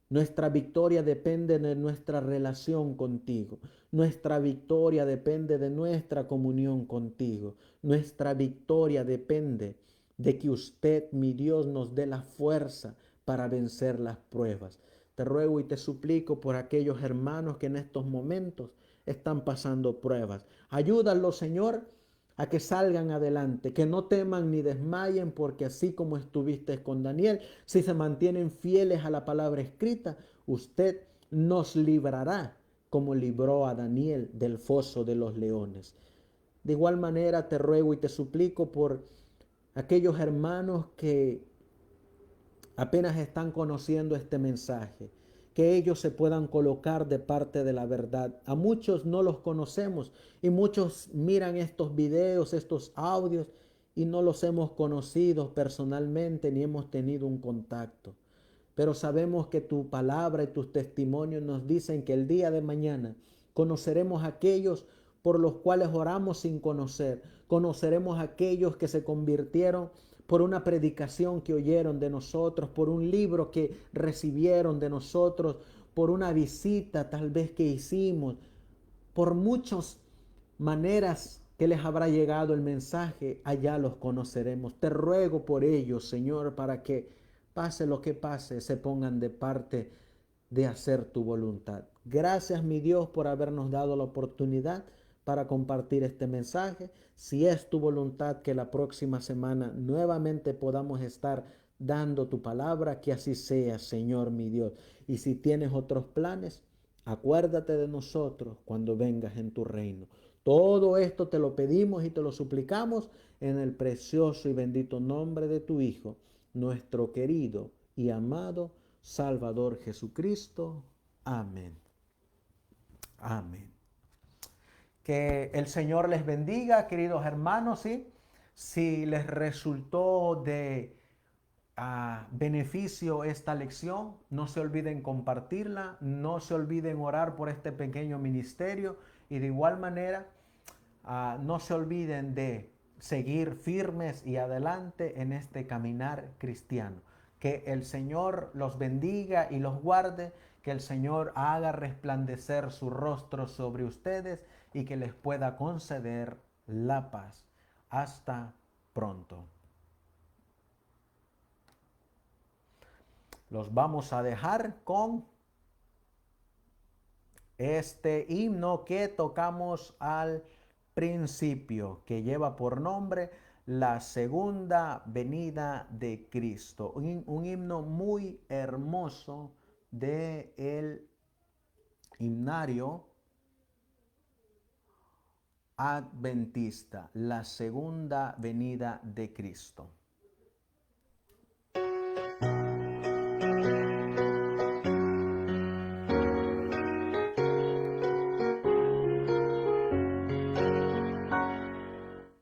Nuestra victoria depende de nuestra relación contigo. Nuestra victoria depende de nuestra comunión contigo. Nuestra victoria depende de que usted, mi Dios, nos dé la fuerza para vencer las pruebas. Te ruego y te suplico por aquellos hermanos que en estos momentos están pasando pruebas. Ayúdalos, Señor, a que salgan adelante, que no teman ni desmayen, porque así como estuviste con Daniel, si se mantienen fieles a la palabra escrita, usted nos librará como libró a Daniel del foso de los leones. De igual manera te ruego y te suplico por aquellos hermanos que apenas están conociendo este mensaje, que ellos se puedan colocar de parte de la verdad. A muchos no los conocemos y muchos miran estos videos, estos audios y no los hemos conocido personalmente ni hemos tenido un contacto. pero sabemos que tu palabra y tus testimonios nos dicen que el día de mañana conoceremos a aquellos por los cuales oramos sin conocer. Conoceremos a aquellos que se convirtieron por una predicación que oyeron de nosotros, por un libro que recibieron de nosotros, por una visita tal vez que hicimos, por muchas maneras que les habrá llegado el mensaje, allá los conoceremos. Te ruego por ellos, Señor, para que pase lo que pase, se pongan de parte de hacer tu voluntad. Gracias, mi Dios, por habernos dado la oportunidad para compartir este mensaje. Si es tu voluntad que la próxima semana nuevamente podamos estar dando tu palabra, que así sea, Señor, mi Dios. Y si tienes otros planes, acuérdate de nosotros cuando vengas en tu reino. Todo esto te lo pedimos y te lo suplicamos en el precioso y bendito nombre de tu Hijo, nuestro querido y amado Salvador Jesucristo. Amén. Amén. Que el Señor les bendiga, queridos hermanos, ¿sí? Si les resultó de beneficio esta lección, no se olviden compartirla, no se olviden orar por este pequeño ministerio y de igual manera no se olviden de seguir firmes y adelante en este caminar cristiano. Que el Señor los bendiga y los guarde, que el Señor haga resplandecer su rostro sobre ustedes y que les pueda conceder la paz. Hasta pronto. Los vamos a dejar con este himno que tocamos al principio, que lleva por nombre La Segunda Venida de Cristo. Un himno muy hermoso del himnario adventista, La Segunda Venida de Cristo.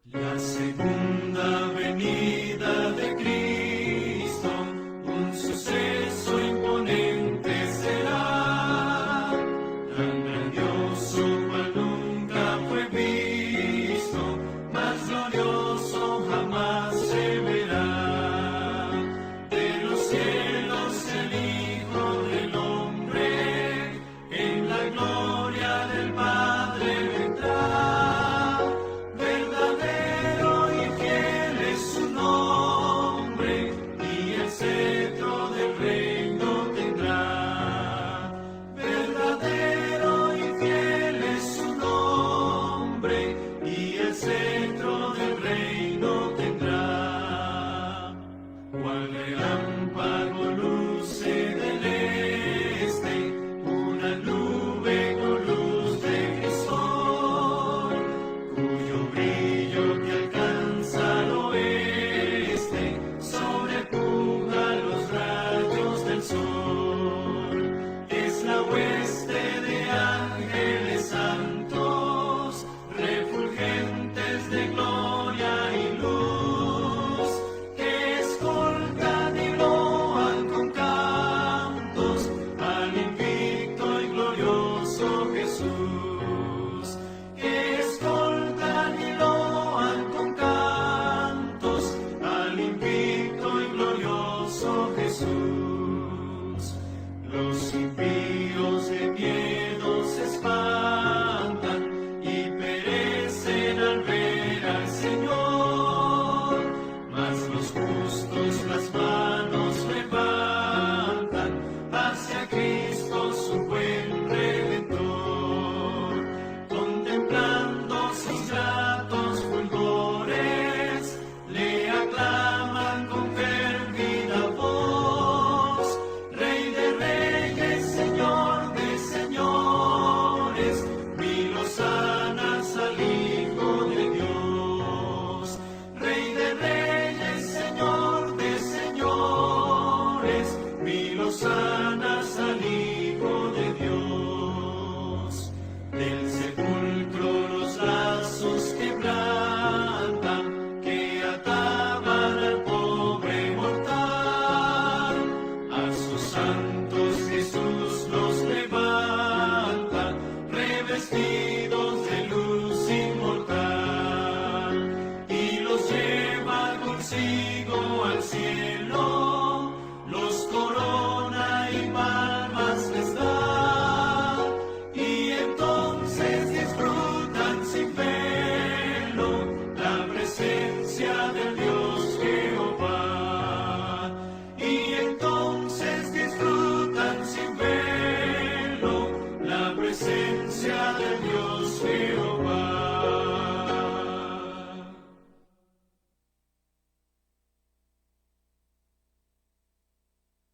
La segunda venida de Cristo, un suceso imponente será, tan grandioso cual nunca fue visto, más glorioso jamás se verá. De los cielos el Hijo del Hombre, en la gloria del Padre vendrá. Verdadero y fiel es su nombre, y el cetro del reino tendrá. Verdadero y fiel es su nombre, y el cetro del reino tendrá. Cual relámpago luce del este, una nube con luz de crisol, cuyo brillo que alcanza al oeste sobrepuja los rayos del sol. Es la hueste de ángeles santos, refulgentes de gloria y luz, que escoltan y loan con cantos al invicto y glorioso Jesús. Que escoltan y loan con cantos al invicto y glorioso Jesús. Los impíos de miedo se espantan y perecen al ver al Señor, mas los justos las manos levantan hacia Cristo su buen Redentor, contemplando sus gratos fulgores, le aclaman con fervida voz, Rey de reyes, Señor de señores, vi lozanas al Hijo de Dios. Rey de reyes, Señor de señores, vi lozanas al Hijo de Dios. Del sepulcro los lazos quebrantan, que ataban al pobre mortal, a sus sí.